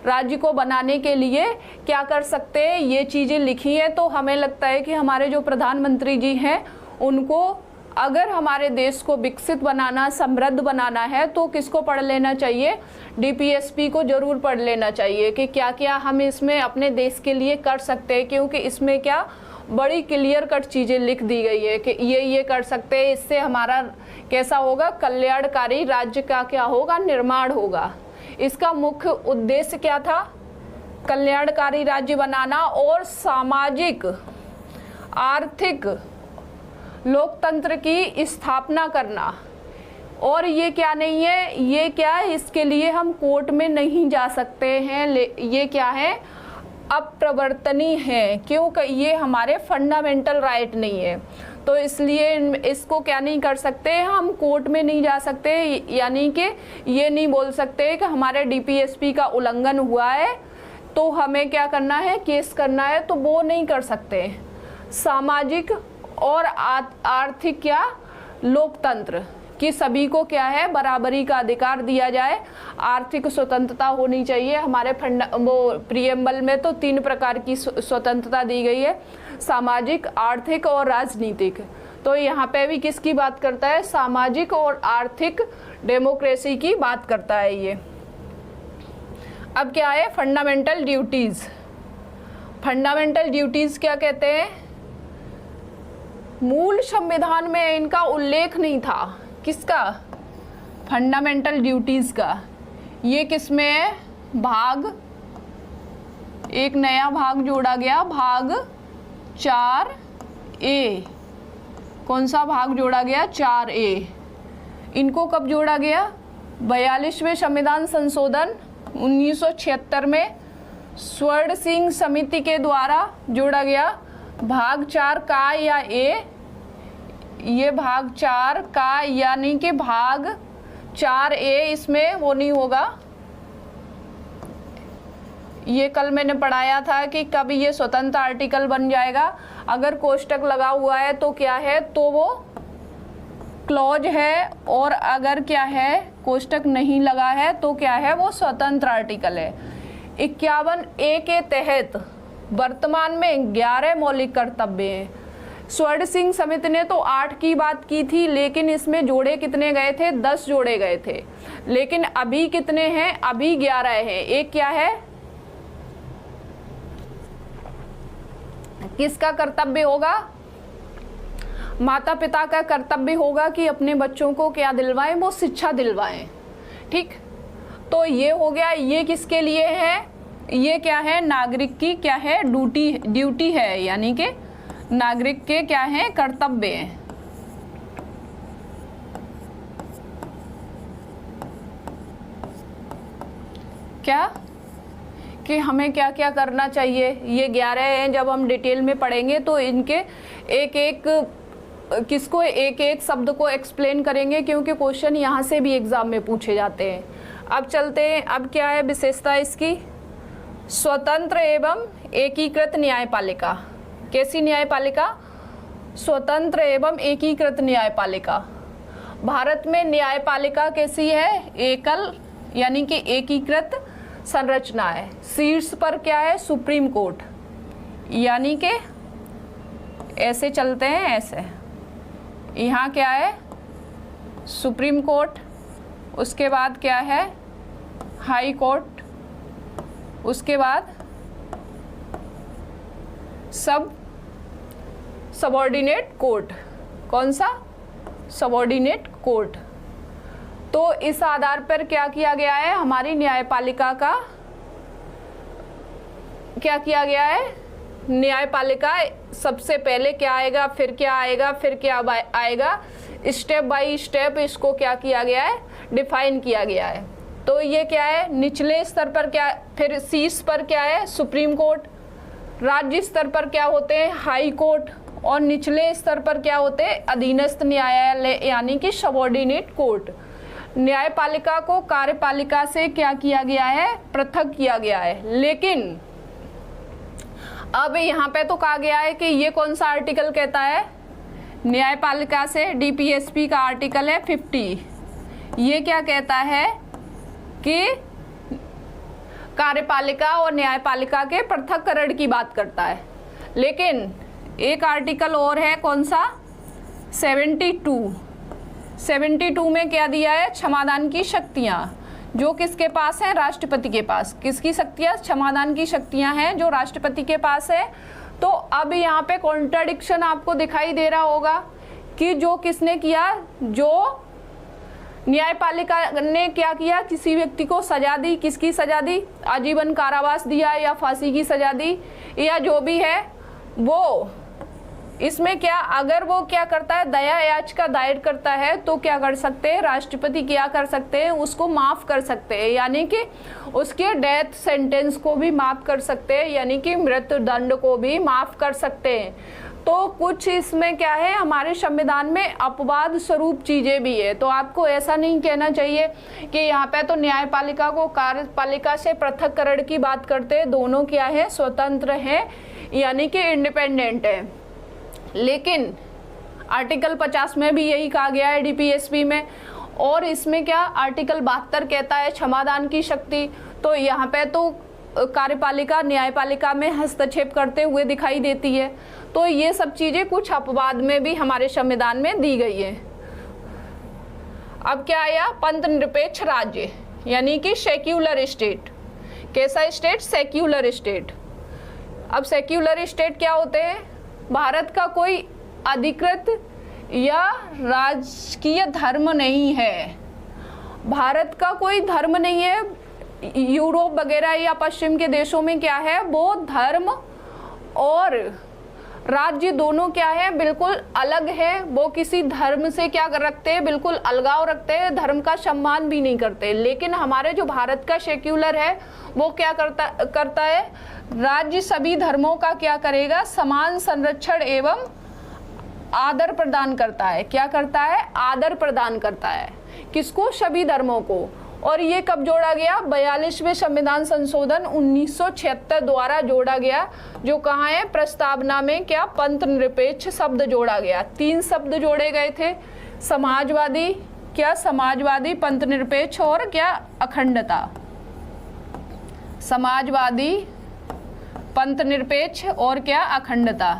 S1: राज्य को बनाने के लिए क्या कर सकते हैं, ये चीज़ें लिखी हैं। तो हमें लगता है कि हमारे जो प्रधानमंत्री जी हैं उनको अगर हमारे देश को विकसित बनाना, समृद्ध बनाना है तो किसको पढ़ लेना चाहिए, डीपीएसपी को जरूर पढ़ लेना चाहिए कि क्या क्या हम इसमें अपने देश के लिए कर सकते हैं, क्योंकि इसमें क्या बड़ी क्लियर कट चीज़ें लिख दी गई है कि ये कर सकते हैं, इससे हमारा कैसा होगा, कल्याणकारी राज्य का क्या होगा, निर्माण होगा। इसका मुख्य उद्देश्य क्या था, कल्याणकारी राज्य बनाना और सामाजिक आर्थिक लोकतंत्र की स्थापना करना। और ये क्या नहीं है, ये क्या है, इसके लिए हम कोर्ट में नहीं जा सकते हैं, ये क्या है, अप्रवर्तनीय है, क्योंकि ये हमारे फंडामेंटल राइट नहीं है। तो इसलिए इसको क्या नहीं कर सकते, हम कोर्ट में नहीं जा सकते, यानी कि ये नहीं बोल सकते कि हमारे डीपीएसपी का उल्लंघन हुआ है तो हमें क्या करना है, केस करना है, तो वो नहीं कर सकते। सामाजिक और आर्थिक क्या, लोकतंत्र कि सभी को क्या है, बराबरी का अधिकार दिया जाए, आर्थिक स्वतंत्रता होनी चाहिए। हमारे प्रीएम्बल में तो 3 प्रकार की स्वतंत्रता दी गई है, सामाजिक, आर्थिक और राजनीतिक। तो यहाँ पे भी किसकी बात करता है, सामाजिक और आर्थिक डेमोक्रेसी की बात करता है ये। अब क्या है, फंडामेंटल ड्यूटीज़। फंडामेंटल ड्यूटीज़ क्या कहते हैं, मूल संविधान में इनका उल्लेख नहीं था, किसका, फंडामेंटल ड्यूटीज़ का। ये किसमें है, भाग, एक नया भाग जोड़ा गया, भाग 4A। कौन सा भाग जोड़ा गया, 4A। इनको कब जोड़ा गया, 42वें संविधान संशोधन 1976 में स्वर्ण सिंह समिति के द्वारा जोड़ा गया। भाग 4 का या ए, ये भाग 4 का यानी कि भाग 4A, इसमें वो नहीं होगा। ये कल मैंने पढ़ाया था कि कब ये स्वतंत्र आर्टिकल बन जाएगा, अगर कोष्टक लगा हुआ है तो क्या है, तो वो क्लॉज है, और अगर क्या है, कोष्टक नहीं लगा है तो क्या है, वो स्वतंत्र आर्टिकल है। 51A के तहत वर्तमान में 11 मौलिक कर्तव्य हैं। स्वर्ण सिंह समिति ने तो 8 की बात की थी, लेकिन इसमें जोड़े कितने गए थे, 10 जोड़े गए थे। लेकिन अभी कितने हैं, अभी 11 हैं। एक क्या है, किसका कर्तव्य होगा, माता पिता का कर्तव्य होगा कि अपने बच्चों को क्या दिलवाएं, वो शिक्षा दिलवाएं। ठीक, तो ये हो गया। ये किसके लिए है, ये क्या है, नागरिक की क्या है, ड्यूटी है, यानी कि नागरिक के क्या है, कर्तव्य हैं। क्या कि हमें क्या क्या करना चाहिए, ये 11 हैं। जब हम डिटेल में पढ़ेंगे तो इनके एक एक शब्द को एक्सप्लेन करेंगे, क्योंकि क्वेश्चन यहाँ से भी एग्जाम में पूछे जाते हैं। अब चलते हैं, अब क्या है विशेषता इसकी, स्वतंत्र एवं एकीकृत न्यायपालिका। कैसी न्यायपालिका, स्वतंत्र एवं एकीकृत न्यायपालिका। भारत में न्यायपालिका कैसी है? एकल यानी कि एकीकृत संरचना है। शीर्ष पर क्या है? सुप्रीम कोर्ट, यानी कि ऐसे चलते हैं, ऐसे। यहाँ क्या है? सुप्रीम कोर्ट, उसके बाद क्या है? हाई कोर्ट, उसके बाद सबऑर्डिनेट कोर्ट। कौन सा? Subordinate court. तो इस आधार पर क्या किया गया है? हमारी न्यायपालिका का क्या किया गया है? न्यायपालिका सबसे पहले क्या आएगा, फिर क्या आएगा, फिर क्या आएगा, स्टेप बाय स्टेप इसको क्या किया गया है? डिफाइन किया गया है। तो ये क्या है? निचले स्तर पर क्या, फिर शीर्ष पर क्या है? सुप्रीम कोर्ट, राज्य स्तर पर क्या होते हैं? हाई कोर्ट, और निचले स्तर पर क्या होते हैं? अधीनस्थ न्यायालय यानी कि सबऑर्डिनेट कोर्ट। न्यायपालिका को कार्यपालिका से क्या किया गया है? पृथक किया गया है। लेकिन अब यहाँ पे तो कहा गया है कि ये कौन सा आर्टिकल कहता है? न्यायपालिका से डीपीएसपी का आर्टिकल है 50। ये क्या कहता है कि कार्यपालिका और न्यायपालिका के पृथक्करण की बात करता है। लेकिन एक आर्टिकल और है, कौन सा? 72 में क्या दिया है? क्षमादान की शक्तियाँ, जो किसके पास है? राष्ट्रपति के पास। किसकी शक्तियाँ? क्षमादान की शक्तियाँ हैं जो राष्ट्रपति के पास है। तो अब यहाँ पे कॉन्ट्राडिक्शन आपको दिखाई दे रहा होगा कि जो किसने किया, जो न्यायपालिका ने क्या किया? किसी व्यक्ति को सजा दी। किसकी सजा दी? आजीवन कारावास दिया या फांसी की सजा दी या जो भी है वो। इसमें क्या, अगर वो क्या करता है? दया याचिका दायर करता है तो क्या कर सकते हैं? राष्ट्रपति क्या कर सकते हैं? उसको माफ कर सकते हैं, यानी कि उसके डेथ सेंटेंस को भी माफ कर सकते हैं, यानी कि मृत्यु दंड को भी माफ कर सकते हैं। तो कुछ इसमें क्या है? हमारे संविधान में अपवाद स्वरूप चीजें भी है। तो आपको ऐसा नहीं कहना चाहिए कि यहाँ पे तो न्यायपालिका को कार्यपालिका से पृथक्करण की बात करते हैं। दोनों क्या है? स्वतंत्र हैं, यानी कि इंडिपेंडेंट है। लेकिन आर्टिकल 50 में भी यही कहा गया है डीपीएसपी में। और इसमें क्या? आर्टिकल 72 कहता है क्षमादान की शक्ति। तो यहाँ पे तो कार्यपालिका न्यायपालिका में हस्तक्षेप करते हुए दिखाई देती है। तो ये सब चीजें कुछ अपवाद में भी हमारे संविधान में दी गई है। अब क्या आया? पंथ निरपेक्ष राज्य, यानी कि सेक्युलर स्टेट। कैसा स्टेट? Secular state. अब सेक्युलर स्टेट क्या होते हैं? भारत का कोई अधिकृत या राजकीय धर्म नहीं है। भारत का कोई धर्म नहीं है। यूरोप वगैरह या पश्चिम के देशों में क्या है? वो धर्म और राज्य दोनों क्या है? बिल्कुल अलग है। वो किसी धर्म से क्या रखते हैं? बिल्कुल अलगाव रखते हैं, धर्म का सम्मान भी नहीं करते। लेकिन हमारे जो भारत का सेक्युलर है वो क्या करता है? राज्य सभी धर्मों का क्या करेगा? समान संरक्षण एवं आदर प्रदान करता है। क्या करता है? आदर प्रदान करता है। किसको? सभी धर्मों को। और ये कब जोड़ा गया? 42वें संविधान संशोधन 1976 द्वारा जोड़ा गया। जो कहाँ है? प्रस्तावना में क्या? पंथ निरपेक्ष शब्द जोड़ा गया। 3 शब्द जोड़े गए थे, समाजवादी, क्या? समाजवादी, पंथ निरपेक्ष और क्या? अखंडता। समाजवादी, पंथ निरपेक्ष और क्या? अखंडता।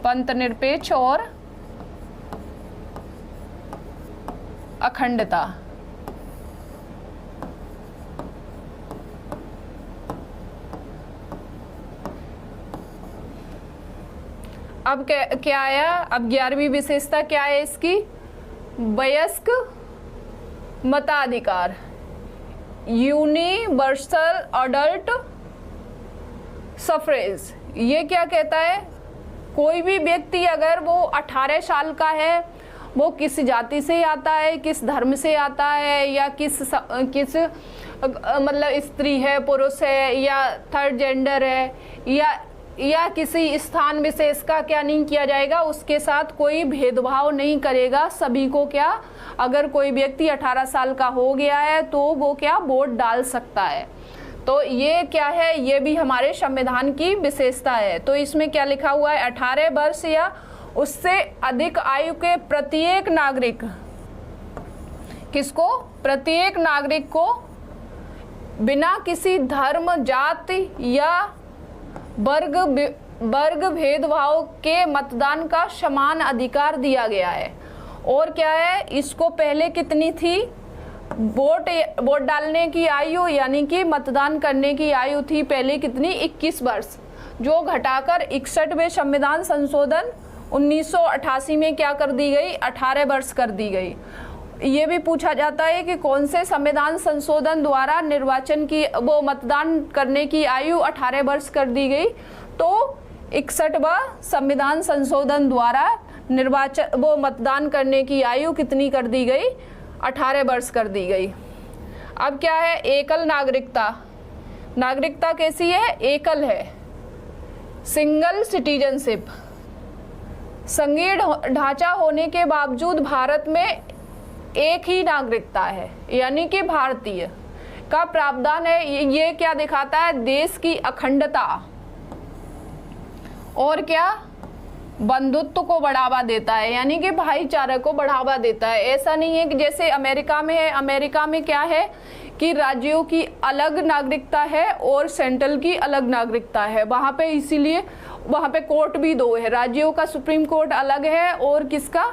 S1: पंथ निरपेक्ष और अखंडता। अब क्या आया? अब 11वीं विशेषता क्या है इसकी? वयस्क मताधिकार, यूनिवर्सल अडल्ट सफ्रेज। ये क्या कहता है? कोई भी व्यक्ति अगर वो 18 साल का है, वो किस जाति से आता है, किस धर्म से आता है, या किस मतलब स्त्री है, पुरुष है, या थर्ड जेंडर है, या किसी स्थान विशेष का क्या नहीं किया जाएगा, उसके साथ कोई भेदभाव नहीं करेगा। सभी को क्या, अगर कोई व्यक्ति 18 साल का हो गया है तो वो क्या वोट डाल सकता है। तो ये क्या है, ये भी हमारे संविधान की विशेषता है। तो इसमें क्या लिखा हुआ है, 18 वर्ष या उससे अधिक आयु के प्रत्येक नागरिक, किसको, प्रत्येक नागरिक को बिना किसी धर्म, जाति या वर्ग भेदभाव के मतदान का समान अधिकार दिया गया है। और क्या है, इसको पहले कितनी थी, वोट डालने की आयु यानी कि मतदान करने की आयु थी पहले कितनी, 21 वर्ष, जो घटाकर 61वें संविधान संशोधन 1988 में क्या कर दी गई, 18 वर्ष कर दी गई। ये भी पूछा जाता है कि कौन से संविधान संशोधन द्वारा निर्वाचन की वो मतदान करने की आयु 18 वर्ष कर दी गई। तो 61वां संविधान संशोधन द्वारा निर्वाचन वो मतदान करने की आयु कितनी कर दी गई, 18 वर्ष कर दी गई। अब क्या है, एकल नागरिकता। नागरिकता कैसी है, एकल है, सिंगल सिटीजनशिप। संघीय ढांचा होने के बावजूद भारत में एक ही नागरिकता है यानी कि भारतीय का प्रावधान है। ये क्या दिखाता है, देश की अखंडता और क्या, बंधुत्व को बढ़ावा देता है यानी कि भाईचारे को बढ़ावा देता है। ऐसा नहीं है कि जैसे अमेरिका में है, अमेरिका में क्या है कि राज्यों की अलग नागरिकता है और सेंट्रल की अलग नागरिकता है वहाँ पे, इसीलिए वहाँ पे कोर्ट भी दो है, राज्यों का सुप्रीम कोर्ट अलग है और किसका,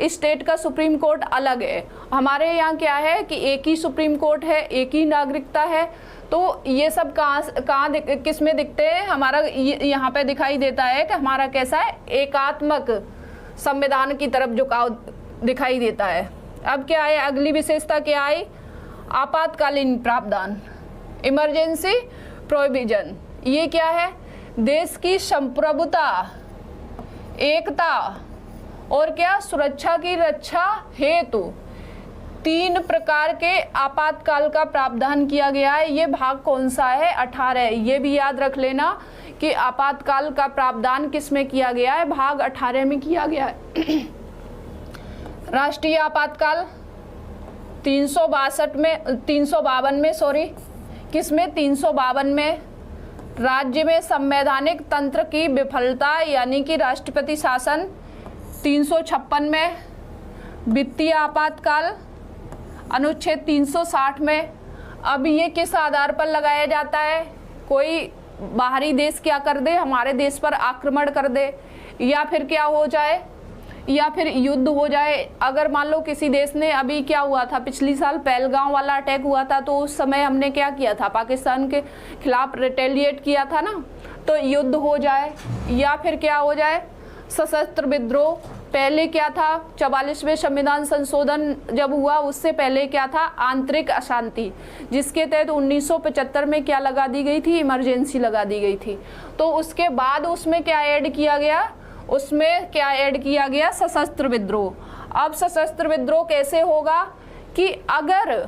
S1: स्टेट का सुप्रीम कोर्ट अलग है। हमारे यहाँ क्या है कि एक ही सुप्रीम कोर्ट है, एक ही नागरिकता है। तो ये सब कहाँ किस में दिखते हैं, हमारा यहाँ पे दिखाई देता है कि हमारा कैसा है, एकात्मक संविधान की तरफ झुकाव दिखाई देता है। अब क्या है, अगली विशेषता क्या आई, आपातकालीन प्रावधान, इमरजेंसी प्रोविजन। ये क्या है, देश की संप्रभुता, एकता और क्या, सुरक्षा की रक्षा हेतु 3 प्रकार के आपातकाल का प्रावधान किया गया है। ये भाग कौन सा है, 18। ये भी याद रख लेना कि आपातकाल का प्रावधान किस में किया गया है, भाग 18 में किया गया है। राष्ट्रीय आपातकाल 352 में सॉरी, किस में, 352 में। राज्य में संवैधानिक तंत्र की विफलता यानी कि राष्ट्रपति शासन 356 में। वित्तीय आपातकाल अनुच्छेद 360 में। अब ये किस आधार पर लगाया जाता है, कोई बाहरी देश क्या कर दे, हमारे देश पर आक्रमण कर दे, या फिर क्या हो जाए, या फिर युद्ध हो जाए। अगर मान लो किसी देश ने, अभी क्या हुआ था पिछली साल पहलगांव वाला अटैक हुआ था, तो उस समय हमने क्या किया था, पाकिस्तान के खिलाफ रिटेलिएट किया था ना, तो युद्ध हो जाए या फिर क्या हो जाए, सशस्त्र विद्रोह। पहले क्या था, 44वें संविधान संशोधन जब हुआ उससे पहले क्या था, आंतरिक अशांति, जिसके तहत 1975 में क्या लगा दी गई थी, इमरजेंसी लगा दी गई थी। तो उसके बाद उसमें क्या ऐड किया गया, उसमें क्या ऐड किया गया, सशस्त्र विद्रोह। अब सशस्त्र विद्रोह कैसे होगा कि अगर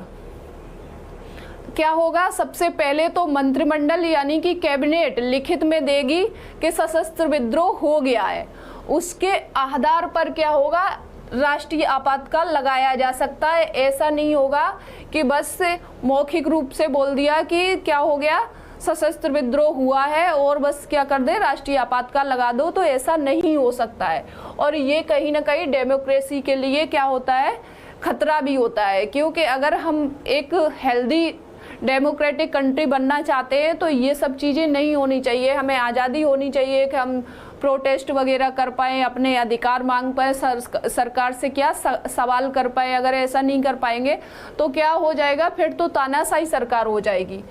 S1: क्या होगा, सबसे पहले तो मंत्रिमंडल यानी कि कैबिनेट लिखित में देगी कि सशस्त्र विद्रोह हो गया है, उसके आधार पर क्या होगा, राष्ट्रीय आपातकाल लगाया जा सकता है। ऐसा नहीं होगा कि बस मौखिक रूप से बोल दिया कि क्या हो गया, सशस्त्र विद्रोह हुआ है और बस क्या कर दे, राष्ट्रीय आपातकाल लगा दो, तो ऐसा नहीं हो सकता है। और ये कहीं ना कहीं डेमोक्रेसी के लिए क्या होता है, खतरा भी होता है, क्योंकि अगर हम एक हेल्दी डेमोक्रेटिक कंट्री बनना चाहते हैं तो ये सब चीज़ें नहीं होनी चाहिए। हमें आज़ादी होनी चाहिए कि हम प्रोटेस्ट वगैरह कर पाएँ, अपने अधिकार मांग पाएँ, सरकार से क्या सवाल कर पाएँ। अगर ऐसा नहीं कर पाएंगे तो क्या हो जाएगा, फिर तो तानाशाही सरकार हो जाएगी।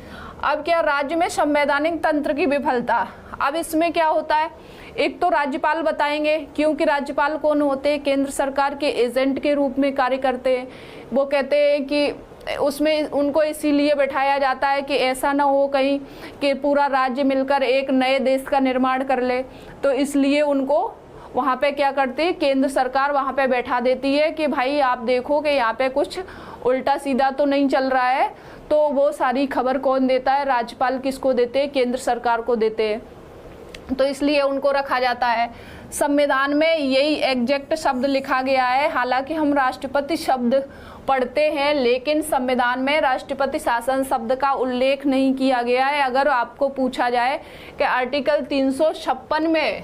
S1: अब क्या, राज्य में संवैधानिक तंत्र की विफलता। अब इसमें क्या होता है, एक तो राज्यपाल बताएंगे, क्योंकि राज्यपाल कौन होते हैं, केंद्र सरकार के एजेंट के रूप में कार्य करते हैं। वो कहते हैं कि उसमें उनको इसीलिए बैठाया जाता है कि ऐसा ना हो कहीं कि पूरा राज्य मिलकर एक नए देश का निर्माण कर ले, तो इसलिए उनको वहाँ पे क्या करती है, केंद्र सरकार वहाँ पे बैठा देती है कि भाई आप देखो कि यहाँ पे कुछ उल्टा सीधा तो नहीं चल रहा है। तो वो सारी खबर कौन देता है, राज्यपाल किसको देते हैं, केंद्र सरकार को देते हैं। तो इसलिए उनको रखा जाता है। संविधान में यही एग्जैक्ट शब्द लिखा गया है। हालांकि हम राष्ट्रपति शब्द पढ़ते हैं, लेकिन संविधान में राष्ट्रपति शासन शब्द का उल्लेख नहीं किया गया है। अगर आपको पूछा जाए कि आर्टिकल 356 में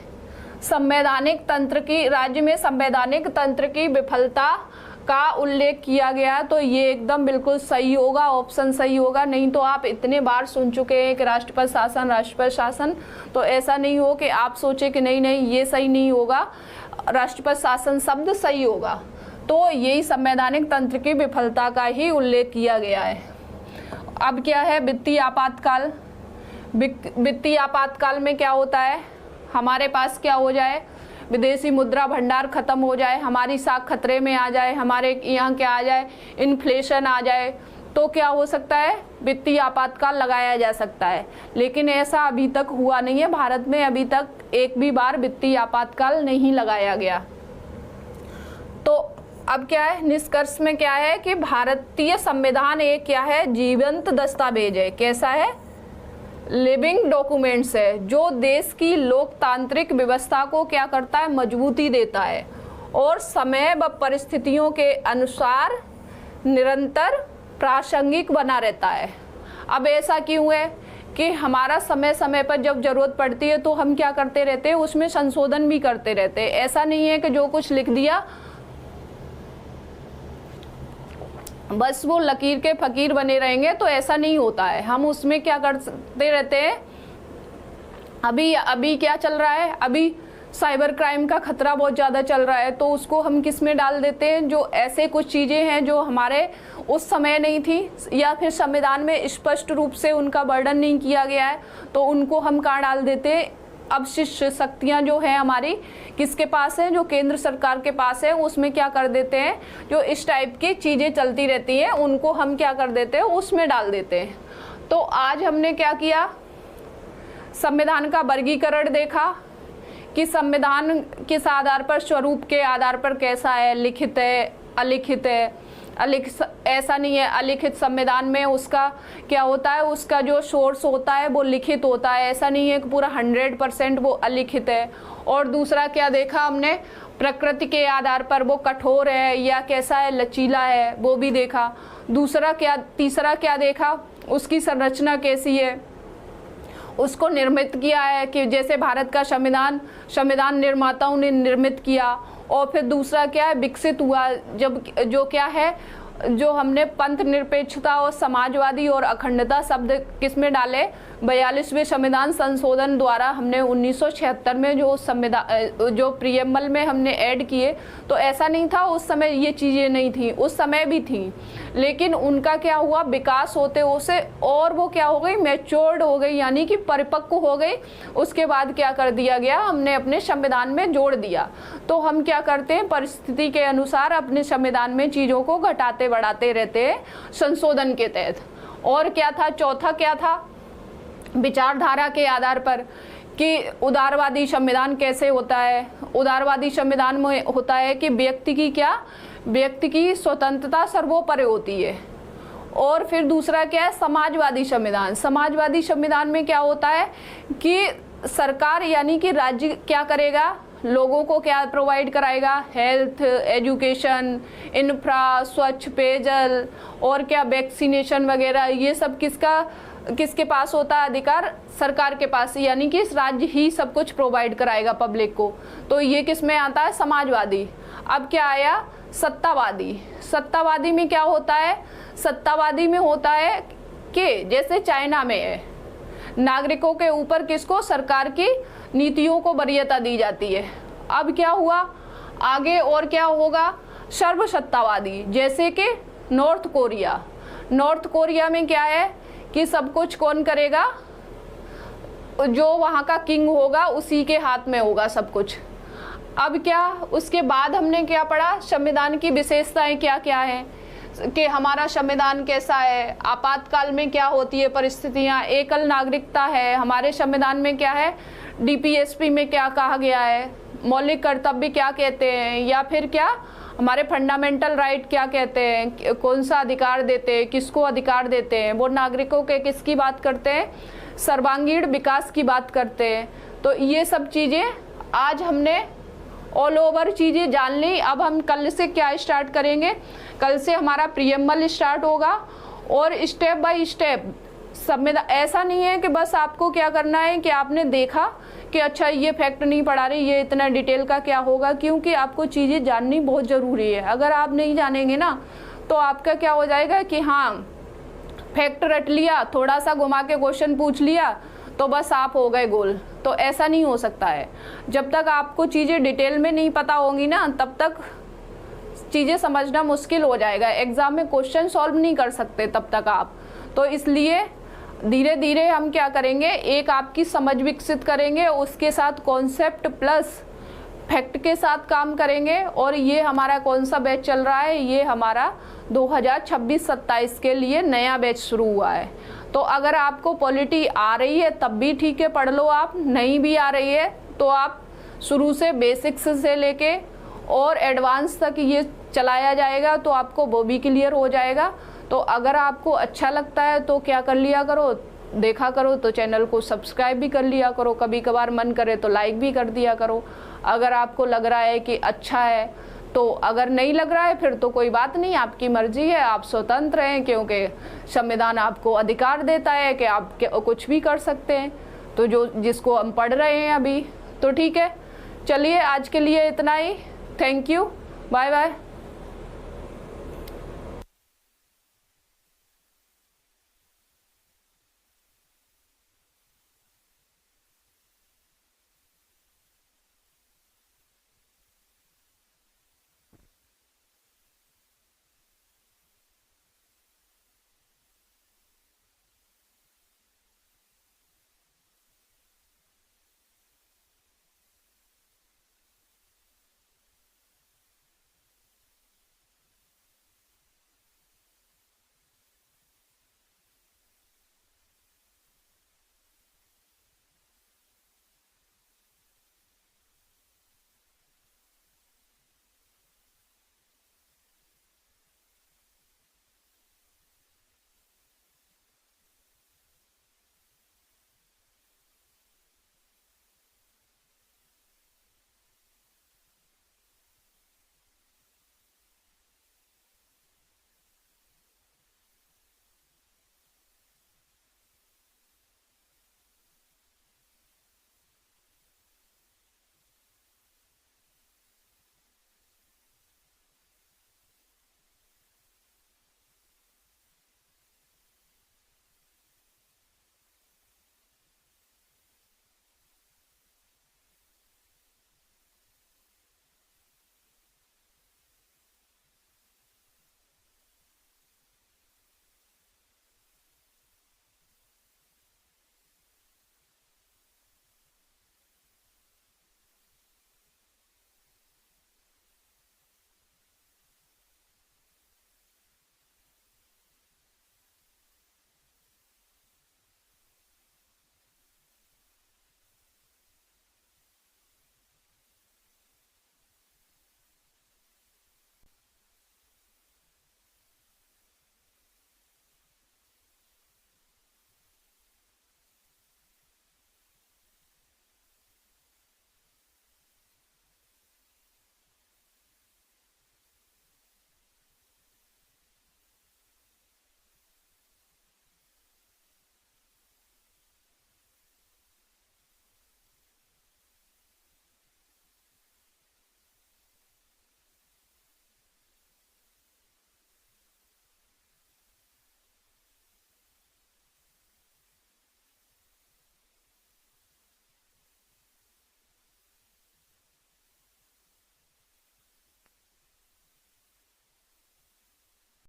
S1: संवैधानिक तंत्र की, राज्य में संवैधानिक तंत्र की विफलता का उल्लेख किया गया, तो ये एकदम बिल्कुल सही होगा, ऑप्शन सही होगा। नहीं तो आप इतने बार सुन चुके हैं कि राष्ट्रपति शासन, राष्ट्रपति शासन, तो ऐसा नहीं हो कि आप सोचे कि नहीं नहीं ये सही नहीं होगा, राष्ट्रपति शासन शब्द सही होगा। तो यही संवैधानिक तंत्र की विफलता का ही उल्लेख किया गया है। अब क्या है वित्तीय आपातकाल। वित्तीय आपातकाल में क्या होता है, हमारे पास क्या हो जाए, विदेशी मुद्रा भंडार खत्म हो जाए, हमारी साख खतरे में आ जाए, हमारे यहाँ क्या आ जाए, इन्फ्लेशन आ जाए, तो क्या हो सकता है, वित्तीय आपातकाल लगाया जा सकता है। लेकिन ऐसा अभी तक हुआ नहीं है। भारत में अभी तक एक भी बार वित्तीय आपातकाल नहीं लगाया गया। तो अब क्या है, निष्कर्ष में क्या है कि भारतीय संविधान एक क्या है, जीवंत दस्तावेज है। कैसा है, लिविंग डॉक्यूमेंट्स है, जो देश की लोकतांत्रिक व्यवस्था को क्या करता है, मजबूती देता है और समय व परिस्थितियों के अनुसार निरंतर प्रासंगिक बना रहता है। अब ऐसा क्यों है कि हमारा समय समय पर जब जरूरत पड़ती है तो हम क्या करते रहते हैं, उसमें संशोधन भी करते रहते हैं। ऐसा नहीं है कि जो कुछ लिख दिया बस वो लकीर के फकीर बने रहेंगे, तो ऐसा नहीं होता है। हम उसमें क्या करते रहते हैं, अभी क्या चल रहा है, अभी साइबर क्राइम का खतरा बहुत ज़्यादा चल रहा है, तो उसको हम किस में डाल देते हैं, जो ऐसे कुछ चीज़ें हैं जो हमारे उस समय नहीं थी या फिर संविधान में स्पष्ट रूप से उनका वर्णन नहीं किया गया है, तो उनको हम कहाँ डाल देते हैं। अवशिष्ट शक्तियाँ जो है हमारी किसके पास है, जो केंद्र सरकार के पास है, उसमें क्या कर देते हैं, जो इस टाइप की चीज़ें चलती रहती हैं उनको हम क्या कर देते हैं, उसमें डाल देते हैं। तो आज हमने क्या किया, संविधान का वर्गीकरण देखा कि संविधान किस आधार पर, स्वरूप के आधार पर कैसा है, लिखित है, अलिखित है। ऐसा नहीं है, अलिखित संविधान में उसका क्या होता है, उसका जो सोर्स होता है वो लिखित होता है। ऐसा नहीं है कि पूरा 100% वो अलिखित है। और दूसरा क्या देखा हमने, प्रकृति के आधार पर वो कठोर है या कैसा है, लचीला है, वो भी देखा। तीसरा क्या देखा, उसकी संरचना कैसी है, उसको निर्मित किया है कि जैसे भारत का संविधान निर्माताओं ने निर्मित किया। और फिर दूसरा क्या है, विकसित हुआ जब जो क्या है, जो हमने पंथ निरपेक्षता और समाजवादी और अखंडता शब्द किसमें डाले, 42वें संविधान संशोधन द्वारा हमने 1976 में जो प्रीएम्बल में हमने ऐड किए। तो ऐसा नहीं था, उस समय ये चीज़ें नहीं थी, उस समय भी थी, लेकिन उनका क्या हुआ, विकास होते होते और वो क्या हो गई, मैच्योर्ड हो गई, यानी कि परिपक्व हो गई। उसके बाद क्या कर दिया गया, हमने अपने संविधान में जोड़ दिया। तो हम क्या करते हैं, परिस्थिति के अनुसार अपने संविधान में चीज़ों को घटाते बढ़ाते रहते हैं संशोधन के तहत। और क्या था, चौथा क्या था, विचारधारा के आधार पर कि उदारवादी संविधान कैसे होता है। उदारवादी संविधान में होता है कि व्यक्ति की स्वतंत्रता सर्वोपरि होती है। और फिर दूसरा क्या है, समाजवादी संविधान। समाजवादी संविधान में क्या होता है कि सरकार यानी कि राज्य क्या करेगा, लोगों को क्या प्रोवाइड कराएगा, हेल्थ, एजुकेशन, इंफ्रा, स्वच्छ पेयजल और क्या वैक्सीनेशन वगैरह, ये सब किसके पास होता है अधिकार, सरकार के पास, यानी कि राज्य ही सब कुछ प्रोवाइड कराएगा पब्लिक को। तो ये किस में आता है, समाजवादी। अब क्या आया, सत्तावादी। सत्तावादी में क्या होता है, सत्तावादी में होता है कि जैसे चाइना में है, नागरिकों के ऊपर किसको, सरकार की नीतियों को वरीयता दी जाती है। अब क्या हुआ आगे, और क्या होगा, सर्वसत्तावादी, जैसे कि नॉर्थ कोरिया। नॉर्थ कोरिया में क्या है कि सब कुछ कौन करेगा, जो वहाँ का किंग होगा उसी के हाथ में होगा सब कुछ। अब क्या, उसके बाद हमने क्या पढ़ा, संविधान की विशेषताएं क्या क्या है, कि हमारा संविधान कैसा है, आपातकाल में क्या होती है परिस्थितियाँ, एकल नागरिकता है हमारे संविधान में, क्या है डीपीएसपी में क्या कहा गया है, मौलिक कर्तव्य क्या कहते हैं, या फिर क्या हमारे फंडामेंटल राइट क्या कहते हैं, कौन सा अधिकार देते हैं, किसको अधिकार देते हैं, वो नागरिकों के किसकी बात करते हैं, सर्वांगीण विकास की बात करते हैं। तो ये सब चीज़ें आज हमने ऑल ओवर चीज़ें जान ली। अब हम कल से क्या स्टार्ट करेंगे, कल से हमारा प्रीएम्बल स्टार्ट होगा और स्टेप बाय स्टेप संविधान, ऐसा नहीं है कि बस आपको क्या करना है कि आपने देखा कि अच्छा ये फैक्ट नहीं पढ़ा रही, ये इतना डिटेल का क्या होगा, क्योंकि आपको चीज़ें जाननी बहुत ज़रूरी है। अगर आप नहीं जानेंगे ना तो आपका क्या हो जाएगा कि हाँ फैक्ट रट लिया, थोड़ा सा घुमा के क्वेश्चन पूछ लिया तो बस आप हो गए गोल। तो ऐसा नहीं हो सकता है। जब तक आपको चीज़ें डिटेल में नहीं पता होंगी ना तब तक चीज़ें समझना मुश्किल हो जाएगा, एग्ज़ाम में क्वेश्चन सॉल्व नहीं कर सकते तब तक आप। तो इसलिए धीरे धीरे हम क्या करेंगे, एक आपकी समझ विकसित करेंगे, उसके साथ कॉन्सेप्ट प्लस फैक्ट के साथ काम करेंगे। और ये हमारा कौन सा बैच चल रहा है, ये हमारा 2026-27 के लिए नया बैच शुरू हुआ है। तो अगर आपको पॉलिटी आ रही है तब भी ठीक है पढ़ लो, आप नहीं भी आ रही है तो आप शुरू से बेसिक्स से लेके और एडवांस तक ये चलाया जाएगा तो आपको वो भी क्लियर हो जाएगा। तो अगर आपको अच्छा लगता है तो क्या कर लिया करो, देखा करो तो चैनल को सब्सक्राइब भी कर लिया करो, कभी कभार मन करे तो लाइक भी कर दिया करो अगर आपको लग रहा है कि अच्छा है। तो अगर नहीं लग रहा है फिर तो कोई बात नहीं, आपकी मर्जी है, आप स्वतंत्र हैं, क्योंकि संविधान आपको अधिकार देता है कि आप कुछ भी कर सकते हैं। तो जो जिसको हम पढ़ रहे हैं अभी, तो ठीक है, चलिए आज के लिए इतना ही। Thank you, bye bye.